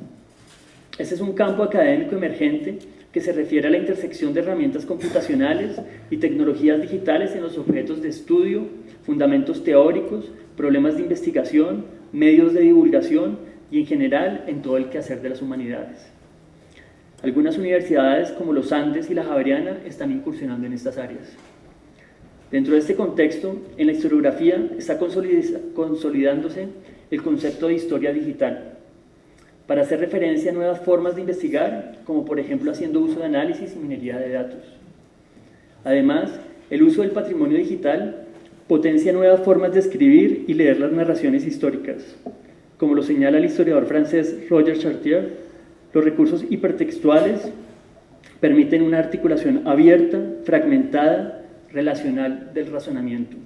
Este es un campo académico emergente que se refiere a la intersección de herramientas computacionales y tecnologías digitales en los objetos de estudio, fundamentos teóricos, problemas de investigación, medios de divulgación y en general en todo el quehacer de las humanidades. Algunas universidades como los Andes y la Javeriana están incursionando en estas áreas. Dentro de este contexto, en la historiografía está consolidándose el concepto de historia digital, para hacer referencia a nuevas formas de investigar, como por ejemplo haciendo uso de análisis y minería de datos. Además, el uso del patrimonio digital potencia nuevas formas de escribir y leer las narraciones históricas. Como lo señala el historiador francés Roger Chartier, los recursos hipertextuales permiten una articulación abierta, fragmentada, relacional del razonamiento.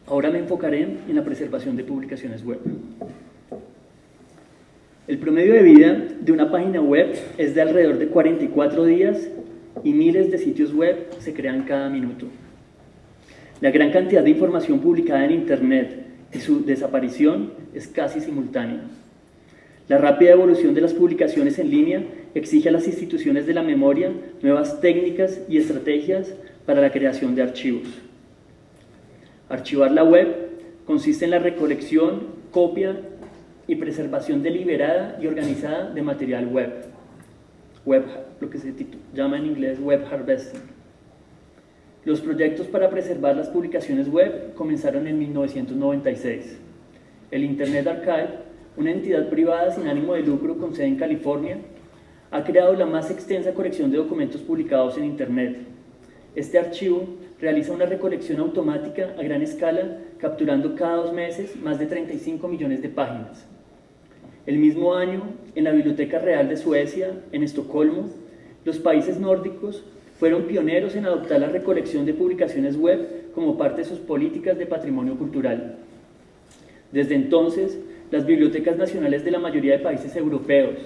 Ahora me enfocaré en la preservación de publicaciones web. El promedio de vida de una página web es de alrededor de 44 días y miles de sitios web se crean cada minuto. La gran cantidad de información publicada en Internet y su desaparición es casi simultánea. La rápida evolución de las publicaciones en línea exige a las instituciones de la memoria nuevas técnicas y estrategias para la creación de archivos. Archivar la web consiste en la recolección, copia y preservación deliberada y organizada de material web, lo que se llama en inglés web harvesting. Los proyectos para preservar las publicaciones web comenzaron en 1996. El Internet Archive, una entidad privada sin ánimo de lucro con sede en California, ha creado la más extensa colección de documentos publicados en Internet. Este archivo realiza una recolección automática a gran escala, capturando cada 2 meses más de 35 millones de páginas. El mismo año, en la Biblioteca Real de Suecia, en Estocolmo, los países nórdicos fueron pioneros en adoptar la recolección de publicaciones web como parte de sus políticas de patrimonio cultural. Desde entonces, las bibliotecas nacionales de la mayoría de países europeos,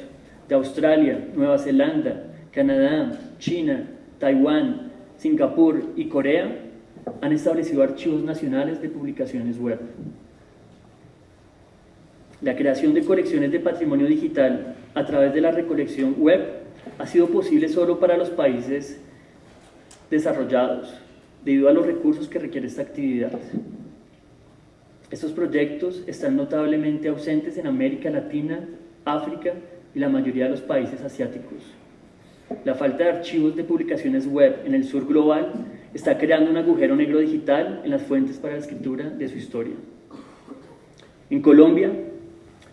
de Australia, Nueva Zelanda, Canadá, China, Taiwán, Singapur y Corea han establecido archivos nacionales de publicaciones web. La creación de colecciones de patrimonio digital a través de la recolección web ha sido posible solo para los países desarrollados, debido a los recursos que requiere esta actividad. Estos proyectos están notablemente ausentes en América Latina, África y la mayoría de los países asiáticos. La falta de archivos de publicaciones web en el sur global está creando un agujero negro digital en las fuentes para la escritura de su historia. En Colombia,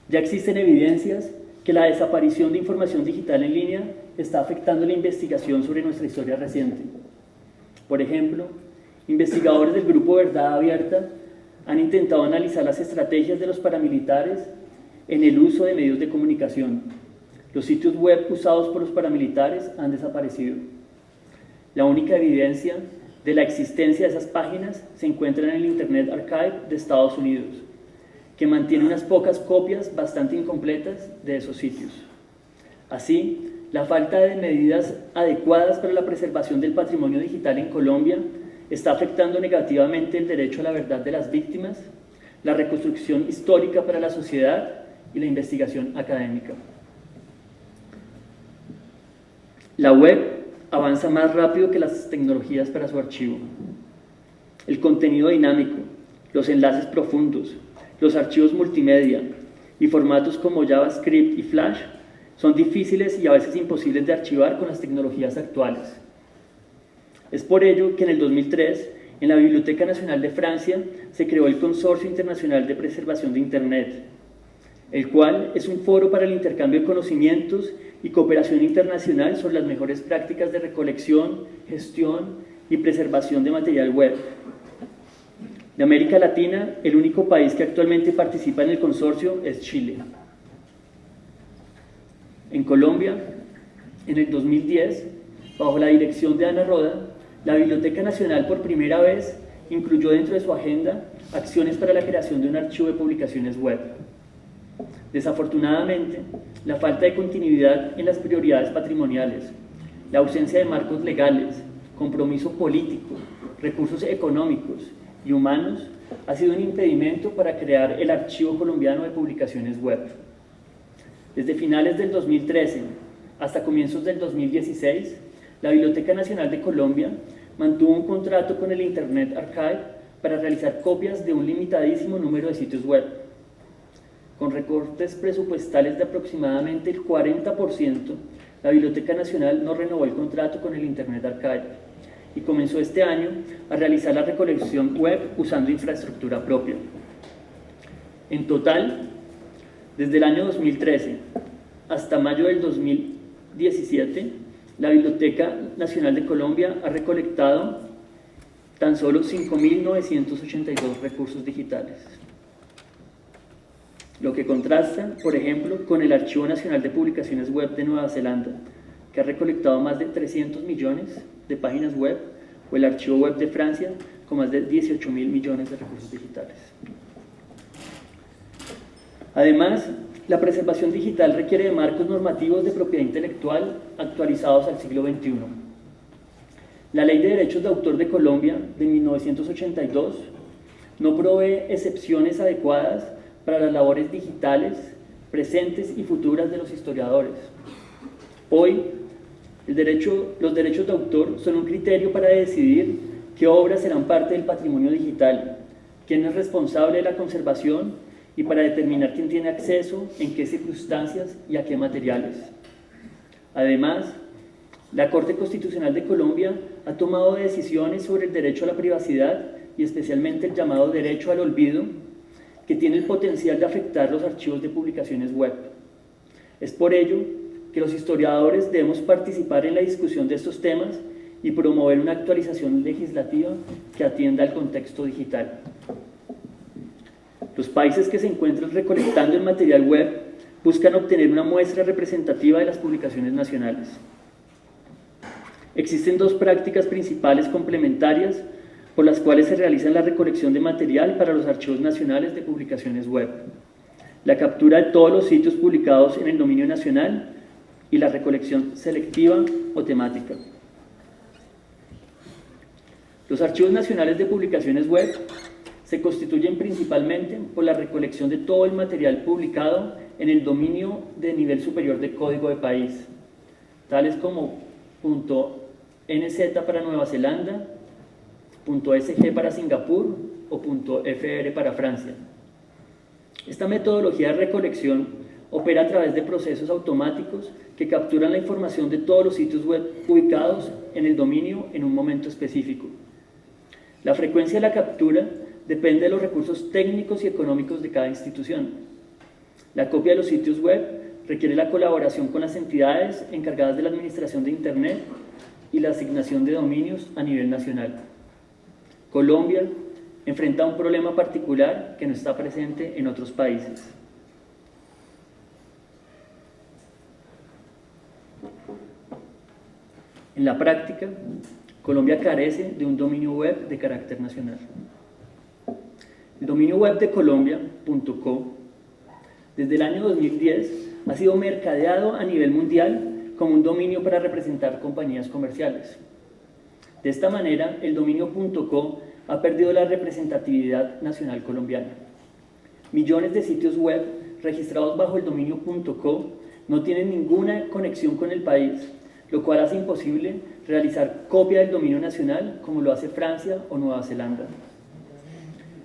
ya existen evidencias que la desaparición de información digital en línea está afectando la investigación sobre nuestra historia reciente. Por ejemplo, investigadores del Grupo Verdad Abierta han intentado analizar las estrategias de los paramilitares en el uso de medios de comunicación. Los sitios web usados por los paramilitares han desaparecido. La única evidencia de la existencia de esas páginas se encuentra en el Internet Archive de Estados Unidos, que mantiene unas pocas copias bastante incompletas de esos sitios. Así, la falta de medidas adecuadas para la preservación del patrimonio digital en Colombia está afectando negativamente el derecho a la verdad de las víctimas, la reconstrucción histórica para la sociedad y la investigación académica. La web avanza más rápido que las tecnologías para su archivo. El contenido dinámico, los enlaces profundos, los archivos multimedia y formatos como JavaScript y Flash son difíciles y a veces imposibles de archivar con las tecnologías actuales. Es por ello que en el 2003, en la Biblioteca Nacional de Francia, se creó el Consorcio Internacional de Preservación de Internet, el cual es un foro para el intercambio de conocimientos y cooperación internacional sobre las mejores prácticas de recolección, gestión y preservación de material web. De América Latina, el único país que actualmente participa en el consorcio es Chile. En Colombia, en el 2010, bajo la dirección de Ana Roda, la Biblioteca Nacional por primera vez incluyó dentro de su agenda acciones para la creación de un archivo de publicaciones web. Desafortunadamente, la falta de continuidad en las prioridades patrimoniales, la ausencia de marcos legales, compromiso político, recursos económicos y humanos ha sido un impedimento para crear el Archivo Colombiano de Publicaciones Web. Desde finales del 2013 hasta comienzos del 2016, la Biblioteca Nacional de Colombia mantuvo un contrato con el Internet Archive para realizar copias de un limitadísimo número de sitios web. Con recortes presupuestales de aproximadamente el 40%, la Biblioteca Nacional no renovó el contrato con el Internet Archive y comenzó este año a realizar la recolección web usando infraestructura propia. En total, desde el año 2013 hasta mayo del 2017, la Biblioteca Nacional de Colombia ha recolectado tan solo 5.982 recursos digitales, lo que contrasta, por ejemplo, con el Archivo Nacional de Publicaciones Web de Nueva Zelanda, que ha recolectado más de 300 millones de páginas web, o el Archivo Web de Francia, con más de 18.000 millones de recursos digitales. Además, la preservación digital requiere de marcos normativos de propiedad intelectual actualizados al siglo XXI. La Ley de Derechos de Autor de Colombia, de 1982, no provee excepciones adecuadas para las labores digitales, presentes y futuras de los historiadores. Hoy, los derechos de autor son un criterio para decidir qué obras serán parte del patrimonio digital, quién es responsable de la conservación y para determinar quién tiene acceso, en qué circunstancias y a qué materiales. Además, la Corte Constitucional de Colombia ha tomado decisiones sobre el derecho a la privacidad y especialmente el llamado derecho al olvido, que tiene el potencial de afectar los archivos de publicaciones web. Es por ello que los historiadores debemos participar en la discusión de estos temas y promover una actualización legislativa que atienda al contexto digital. Los países que se encuentran recolectando el material web buscan obtener una muestra representativa de las publicaciones nacionales. Existen dos prácticas principales complementarias por las cuales se realiza la recolección de material para los archivos nacionales de publicaciones web: la captura de todos los sitios publicados en el dominio nacional y la recolección selectiva o temática. Los archivos nacionales de publicaciones web se constituyen principalmente por la recolección de todo el material publicado en el dominio de nivel superior de código de país, tales como .nz para Nueva Zelanda, .sg para Singapur o .fr para Francia. Esta metodología de recolección opera a través de procesos automáticos que capturan la información de todos los sitios web ubicados en el dominio en un momento específico. La frecuencia de la captura depende de los recursos técnicos y económicos de cada institución. La copia de los sitios web requiere la colaboración con las entidades encargadas de la administración de Internet y la asignación de dominios a nivel nacional. Colombia enfrenta un problema particular que no está presente en otros países. En la práctica, Colombia carece de un dominio web de carácter nacional. El dominio web de Colombia.co desde el año 2010 ha sido mercadeado a nivel mundial como un dominio para representar compañías comerciales. De esta manera, el dominio .co ha perdido la representatividad nacional colombiana. Millones de sitios web registrados bajo el dominio .co no tienen ninguna conexión con el país, lo cual hace imposible realizar copia del dominio nacional como lo hace Francia o Nueva Zelanda.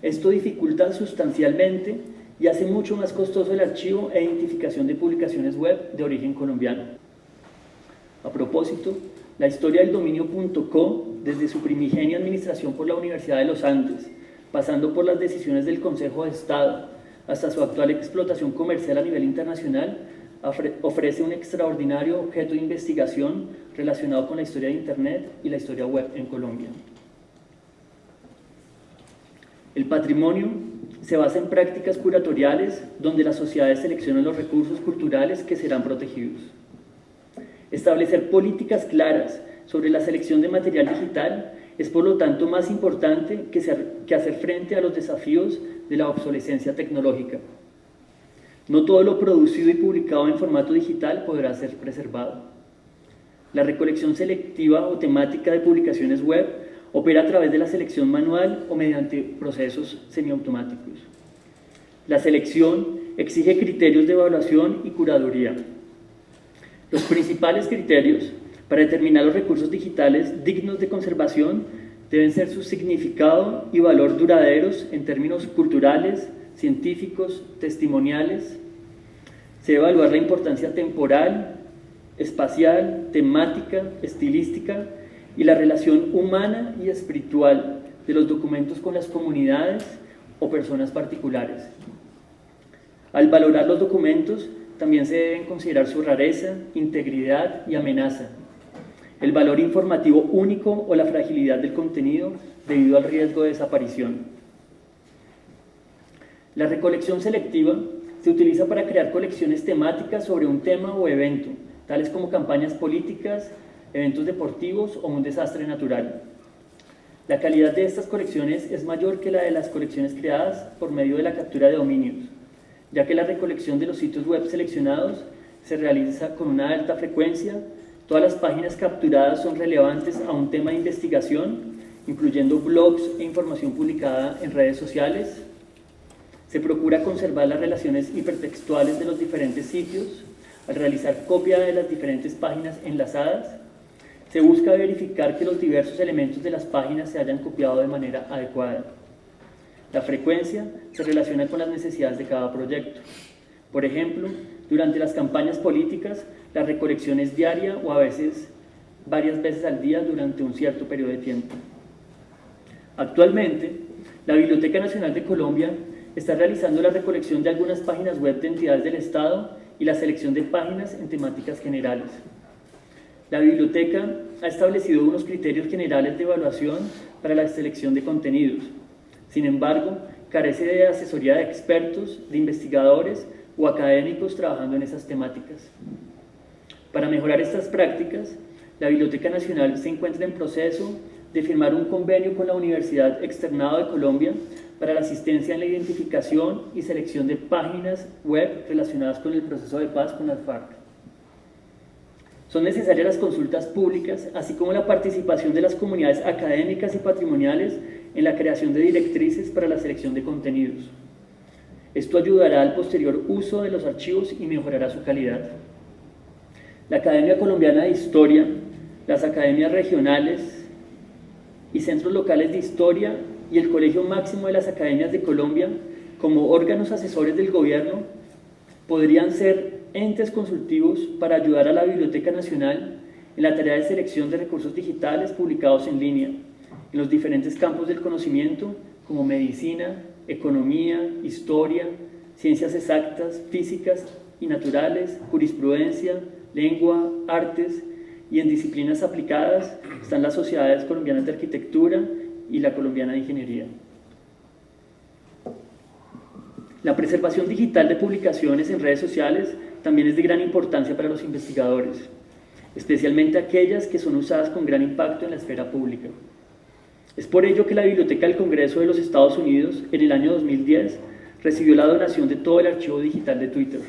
Esto dificulta sustancialmente y hace mucho más costoso el archivo e identificación de publicaciones web de origen colombiano. A propósito, la historia del dominio .co, desde su primigenia administración por la Universidad de los Andes, pasando por las decisiones del Consejo de Estado, hasta su actual explotación comercial a nivel internacional, ofrece un extraordinario objeto de investigación relacionado con la historia de Internet y la historia web en Colombia. El patrimonio se basa en prácticas curatoriales donde las sociedades seleccionan los recursos culturales que serán protegidos. Establecer políticas claras sobre la selección de material digital es por lo tanto más importante que hacer frente a los desafíos de la obsolescencia tecnológica. No todo lo producido y publicado en formato digital podrá ser preservado. La recolección selectiva o temática de publicaciones web opera a través de la selección manual o mediante procesos semiautomáticos. La selección exige criterios de evaluación y curaduría. Los principales criterios para determinar los recursos digitales dignos de conservación deben ser su significado y valor duraderos en términos culturales, científicos, testimoniales. Se debe evaluar la importancia temporal, espacial, temática, estilística y la relación humana y espiritual de los documentos con las comunidades o personas particulares. Al valorar los documentos, también se deben considerar su rareza, integridad y amenaza, el valor informativo único o la fragilidad del contenido debido al riesgo de desaparición. La recolección selectiva se utiliza para crear colecciones temáticas sobre un tema o evento, tales como campañas políticas, eventos deportivos o un desastre natural. La calidad de estas colecciones es mayor que la de las colecciones creadas por medio de la captura de dominios, ya que la recolección de los sitios web seleccionados se realiza con una alta frecuencia. Todas las páginas capturadas son relevantes a un tema de investigación, incluyendo blogs e información publicada en redes sociales. Se procura conservar las relaciones hipertextuales de los diferentes sitios al realizar copia de las diferentes páginas enlazadas. Se busca verificar que los diversos elementos de las páginas se hayan copiado de manera adecuada. La frecuencia se relaciona con las necesidades de cada proyecto. Por ejemplo, durante las campañas políticas, la recolección es diaria o a veces varias veces al día durante un cierto periodo de tiempo. Actualmente, la Biblioteca Nacional de Colombia está realizando la recolección de algunas páginas web de entidades del Estado y la selección de páginas en temáticas generales. La biblioteca ha establecido unos criterios generales de evaluación para la selección de contenidos. Sin embargo, carece de asesoría de expertos, de investigadores o académicos trabajando en esas temáticas. Para mejorar estas prácticas, la Biblioteca Nacional se encuentra en proceso de firmar un convenio con la Universidad Externado de Colombia para la asistencia en la identificación y selección de páginas web relacionadas con el proceso de paz con las FARC. Son necesarias las consultas públicas, así como la participación de las comunidades académicas y patrimoniales en la creación de directrices para la selección de contenidos. Esto ayudará al posterior uso de los archivos y mejorará su calidad. La Academia Colombiana de Historia, las academias regionales y centros locales de historia y el Colegio Máximo de las Academias de Colombia, como órganos asesores del gobierno, podrían ser entes consultivos para ayudar a la Biblioteca Nacional en la tarea de selección de recursos digitales publicados en línea, en los diferentes campos del conocimiento como medicina, economía, historia, ciencias exactas, físicas y naturales, jurisprudencia, lengua, artes, y en disciplinas aplicadas están las sociedades colombianas de arquitectura y la colombiana de ingeniería. La preservación digital de publicaciones en redes sociales también es de gran importancia para los investigadores. especialmente aquellas que son usadas con gran impacto en la esfera pública. Es por ello que la Biblioteca del Congreso de los Estados Unidos, en el año 2010, recibió la donación de todo el archivo digital de Twitter.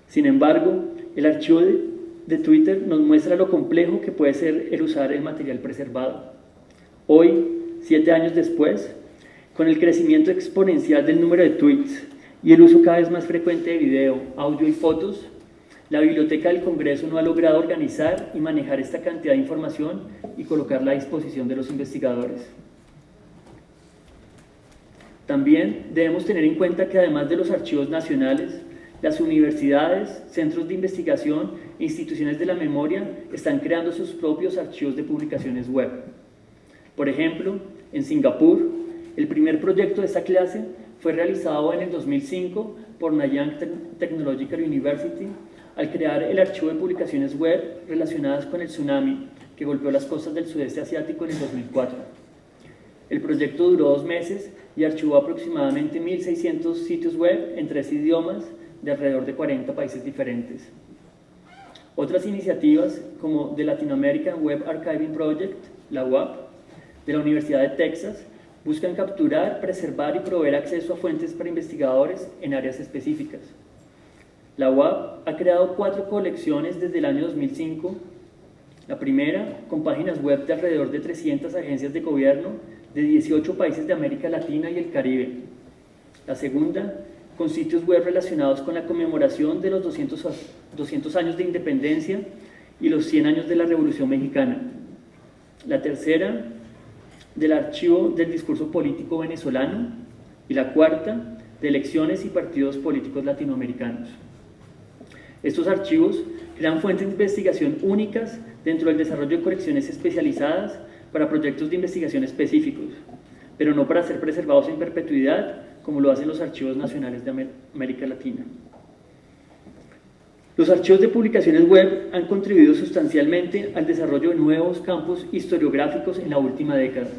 Sin embargo, el archivo de Twitter nos muestra lo complejo que puede ser el usar el material preservado. Hoy, 7 años después, con el crecimiento exponencial del número de tweets y el uso cada vez más frecuente de video, audio y fotos, la Biblioteca del Congreso no ha logrado organizar y manejar esta cantidad de información y colocarla a disposición de los investigadores. También debemos tener en cuenta que además de los archivos nacionales, las universidades, centros de investigación e instituciones de la memoria están creando sus propios archivos de publicaciones web. Por ejemplo, en Singapur, el primer proyecto de esta clase fue realizado en el 2005 por Nanyang Technological University al crear el archivo de publicaciones web relacionadas con el tsunami que golpeó las costas del sudeste asiático en el 2004. El proyecto duró 2 meses y archivó aproximadamente 1.600 sitios web en 3 idiomas de alrededor de 40 países diferentes. Otras iniciativas como The Latin American Web Archiving Project, la UAP, de la Universidad de Texas, buscan capturar, preservar y proveer acceso a fuentes para investigadores en áreas específicas. La UAP ha creado 4 colecciones desde el año 2005. La primera, con páginas web de alrededor de 300 agencias de gobierno de 18 países de América Latina y el Caribe. La segunda, con sitios web relacionados con la conmemoración de los 200 años de independencia y los 100 años de la Revolución Mexicana. La tercera, del archivo del discurso político venezolano. Y la cuarta, de elecciones y partidos políticos latinoamericanos. Estos archivos crean fuentes de investigación únicas dentro del desarrollo de colecciones especializadas para proyectos de investigación específicos, pero no para ser preservados en perpetuidad, como lo hacen los archivos nacionales de América Latina. Los archivos de publicaciones web han contribuido sustancialmente al desarrollo de nuevos campos historiográficos en la última década.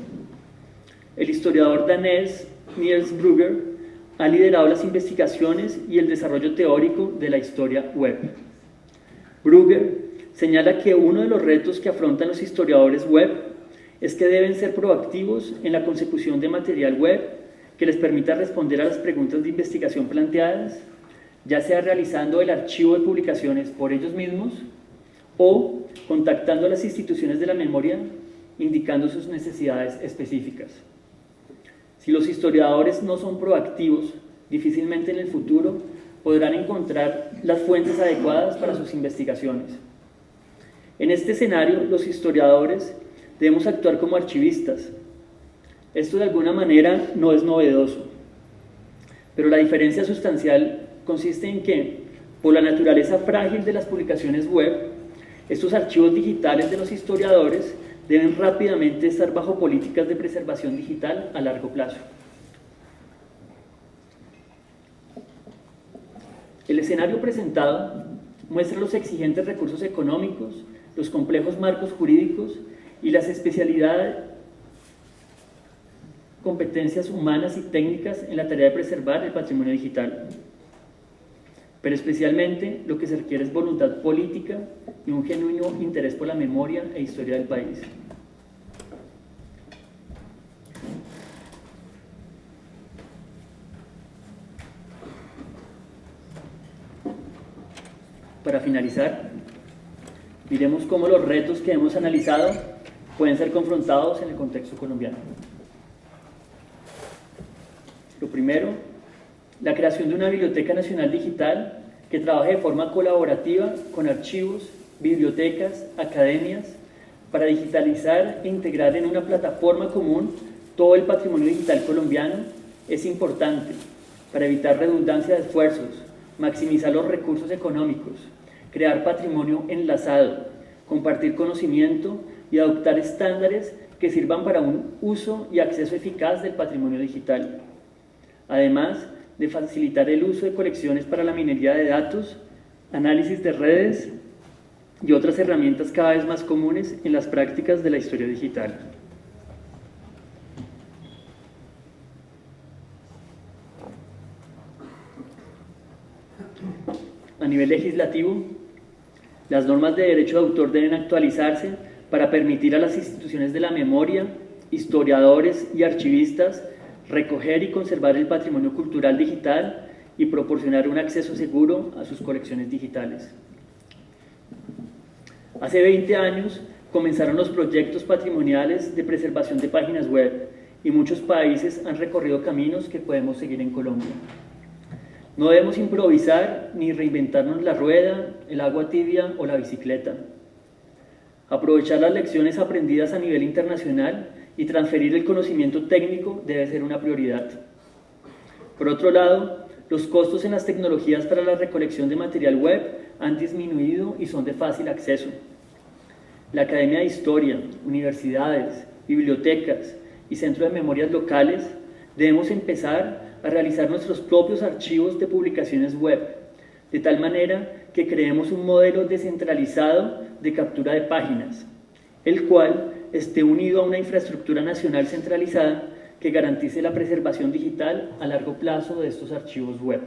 El historiador danés Niels Brugger ha liderado las investigaciones y el desarrollo teórico de la historia web. Brugger señala que uno de los retos que afrontan los historiadores web es que deben ser proactivos en la consecución de material web que les permita responder a las preguntas de investigación planteadas, ya sea realizando el archivo de publicaciones por ellos mismos o contactando a las instituciones de la memoria indicando sus necesidades específicas. Si los historiadores no son proactivos, difícilmente en el futuro podrán encontrar las fuentes adecuadas para sus investigaciones. En este escenario, los historiadores debemos actuar como archivistas. Esto de alguna manera no es novedoso, pero la diferencia sustancial consiste en que, por la naturaleza frágil de las publicaciones web, estos archivos digitales de los historiadores deben rápidamente estar bajo políticas de preservación digital a largo plazo. El escenario presentado muestra los exigentes recursos económicos, los complejos marcos jurídicos y las especialidades, competencias humanas y técnicas en la tarea de preservar el patrimonio digital. Pero especialmente lo que se requiere es voluntad política y un genuino interés por la memoria e historia del país. Para finalizar, miremos cómo los retos que hemos analizado pueden ser confrontados en el contexto colombiano. Lo primero, la creación de una Biblioteca Nacional Digital que trabaje de forma colaborativa con archivos, bibliotecas, academias, para digitalizar e integrar en una plataforma común todo el patrimonio digital colombiano es importante para evitar redundancia de esfuerzos, maximizar los recursos económicos, crear patrimonio enlazado, compartir conocimiento y adoptar estándares que sirvan para un uso y acceso eficaz del patrimonio digital. Además de facilitar el uso de colecciones para la minería de datos, análisis de redes y otras herramientas cada vez más comunes en las prácticas de la historia digital. A nivel legislativo, Las normas de derecho de autor deben actualizarse para permitir a las instituciones de la memoria, historiadores y archivistas recoger y conservar el patrimonio cultural digital y proporcionar un acceso seguro a sus colecciones digitales. Hace 20 años comenzaron los proyectos patrimoniales de preservación de páginas web y muchos países han recorrido caminos que podemos seguir en Colombia. No debemos improvisar ni reinventarnos la rueda, el agua tibia o la bicicleta. Aprovechar las lecciones aprendidas a nivel internacional y transferir el conocimiento técnico debe ser una prioridad. Por otro lado, los costos en las tecnologías para la recolección de material web han disminuido y son de fácil acceso. La Academia de Historia, universidades, bibliotecas y centros de memorias locales debemos empezar a realizar nuestros propios archivos de publicaciones web, de tal manera que creemos un modelo descentralizado de captura de páginas, el cual esté unido a una infraestructura nacional centralizada que garantice la preservación digital a largo plazo de estos archivos web.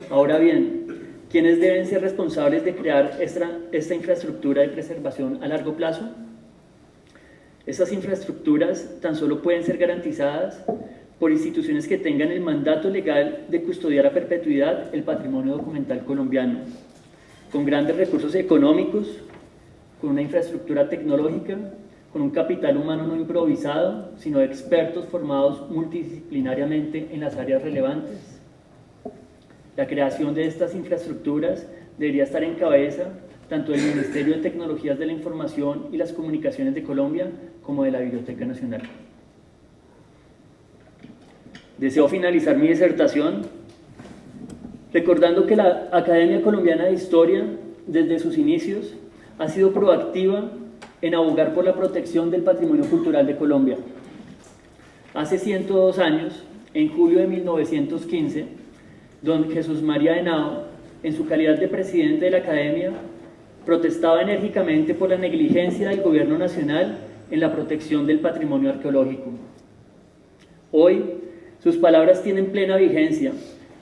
Ahora bien, ¿quiénes deben ser responsables de crear esta infraestructura de preservación a largo plazo? Estas infraestructuras tan solo pueden ser garantizadas por instituciones que tengan el mandato legal de custodiar a perpetuidad el patrimonio documental colombiano, con grandes recursos económicos, con una infraestructura tecnológica, con un capital humano no improvisado, sino de expertos formados multidisciplinariamente en las áreas relevantes. La creación de estas infraestructuras debería estar en cabeza tanto del Ministerio de Tecnologías de la Información y las Comunicaciones de Colombia como de la Biblioteca Nacional. Deseo finalizar mi disertación recordando que la Academia Colombiana de Historia, desde sus inicios, ha sido proactiva en abogar por la protección del patrimonio cultural de Colombia. Hace 102 años, en julio de 1915, don Jesús María Henao, en su calidad de presidente de la Academia, protestaba enérgicamente por la negligencia del gobierno nacional en la protección del patrimonio arqueológico. Hoy, sus palabras tienen plena vigencia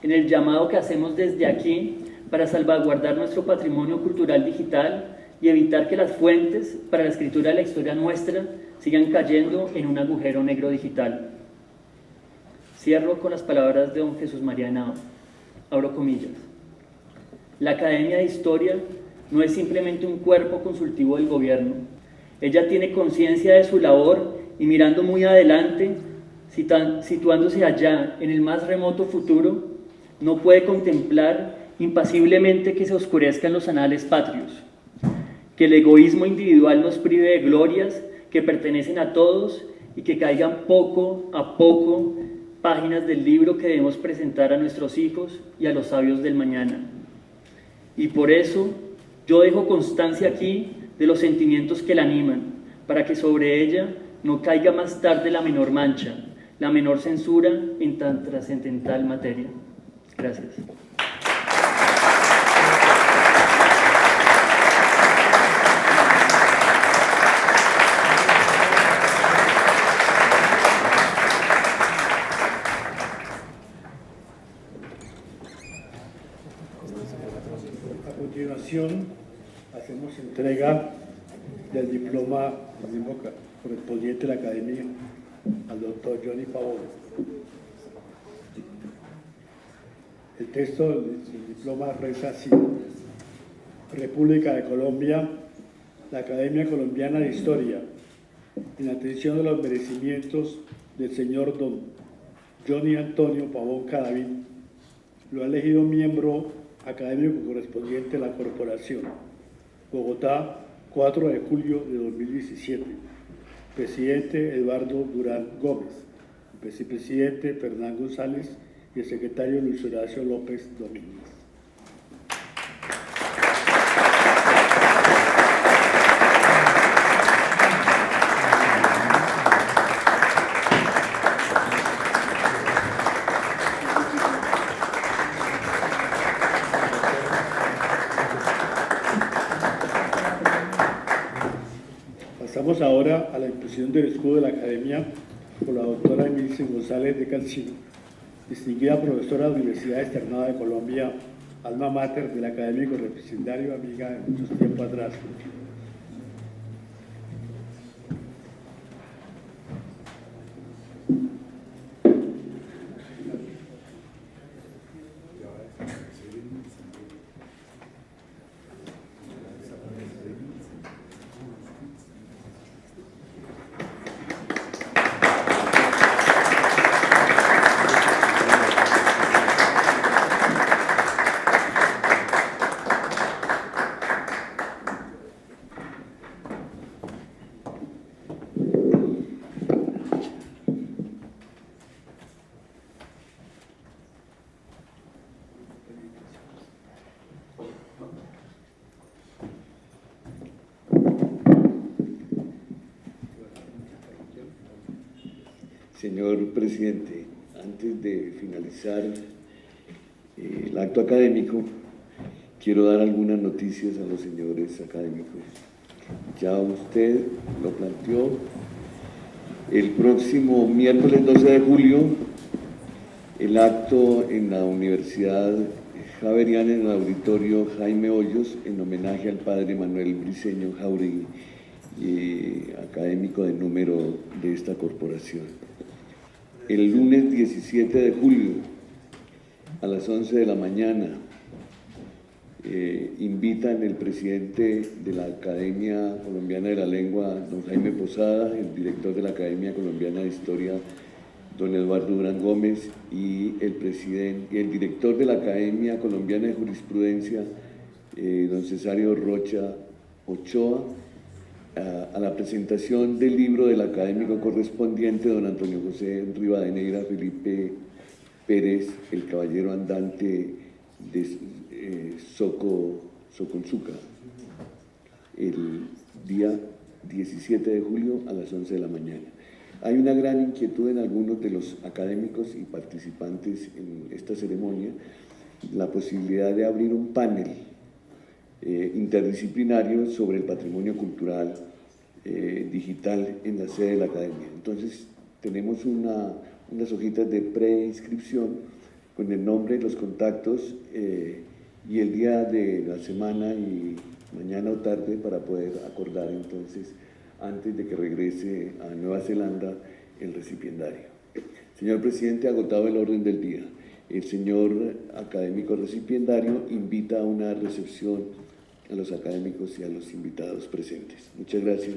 en el llamado que hacemos desde aquí para salvaguardar nuestro patrimonio cultural digital y evitar que las fuentes para la escritura de la historia nuestra sigan cayendo en un agujero negro digital. Cierro con las palabras de don Jesús María Henao. Abro comillas. La Academia de Historia no es simplemente un cuerpo consultivo del gobierno. Ella tiene conciencia de su labor y mirando muy adelante, situándose allá en el más remoto futuro, no puede contemplar impasiblemente que se oscurezcan los anales patrios, que el egoísmo individual nos prive de glorias que pertenecen a todos y que caigan poco a poco páginas del libro que debemos presentar a nuestros hijos y a los sabios del mañana. Y por eso yo dejo constancia aquí de los sentimientos que la animan, para que sobre ella no caiga más tarde la menor mancha, la menor censura en tan trascendental materia. Gracias. A continuación, hacemos entrega del diploma correspondiente a la Academia al doctor Johnny Pavón. El texto del diploma reza así: República de Colombia, la Academia Colombiana de Historia, en atención a los merecimientos del señor don Johnny Antonio Pavón Cadavid, lo ha elegido miembro académico correspondiente a la Corporación. Bogotá, 4 de julio de 2017. Presidente Eduardo Durán Gómez, vicepresidente Fernán González y el secretario Luis Horacio López Domínguez. Pasamos ahora a la impresión del escudo de la Academia por la doctora Emilce González de Cancino, distinguida profesora de la Universidad Externada de Colombia alma mater del académico representario, amiga de muchos tiempos atrás. Señor presidente, antes de finalizar el acto académico, quiero dar algunas noticias a los señores académicos. Ya usted lo planteó. El próximo miércoles 12 de julio, el acto en la Universidad Javeriana, en el auditorio Jaime Hoyos, en homenaje al padre Manuel Briceño Jáuregui, académico de número de esta corporación. El lunes 17 de julio, a las 11 de la mañana, invitan el presidente de la Academia Colombiana de la Lengua, don Jaime Posada, el director de la Academia Colombiana de Historia, don Eduardo Durán Gómez, y el director de la Academia Colombiana de Jurisprudencia, don Cesario Rocha Ochoa, a la presentación del libro del académico correspondiente, don Antonio José Rivadeneira Felipe Pérez, el caballero andante de Socolzuca, el día 17 de julio a las 11 de la mañana. Hay una gran inquietud en algunos de los académicos y participantes en esta ceremonia, la posibilidad de abrir un panel interdisciplinario sobre el patrimonio cultural digital en la sede de la academia. Entonces tenemos unas hojitas de preinscripción con el nombre, los contactos y el día de la semana y mañana o tarde para poder acordar entonces antes de que regrese a Nueva Zelanda el recipiendario. Señor presidente, agotado el orden del día, el señor académico recipiendario invita a una recepción a los académicos y a los invitados presentes. Muchas gracias.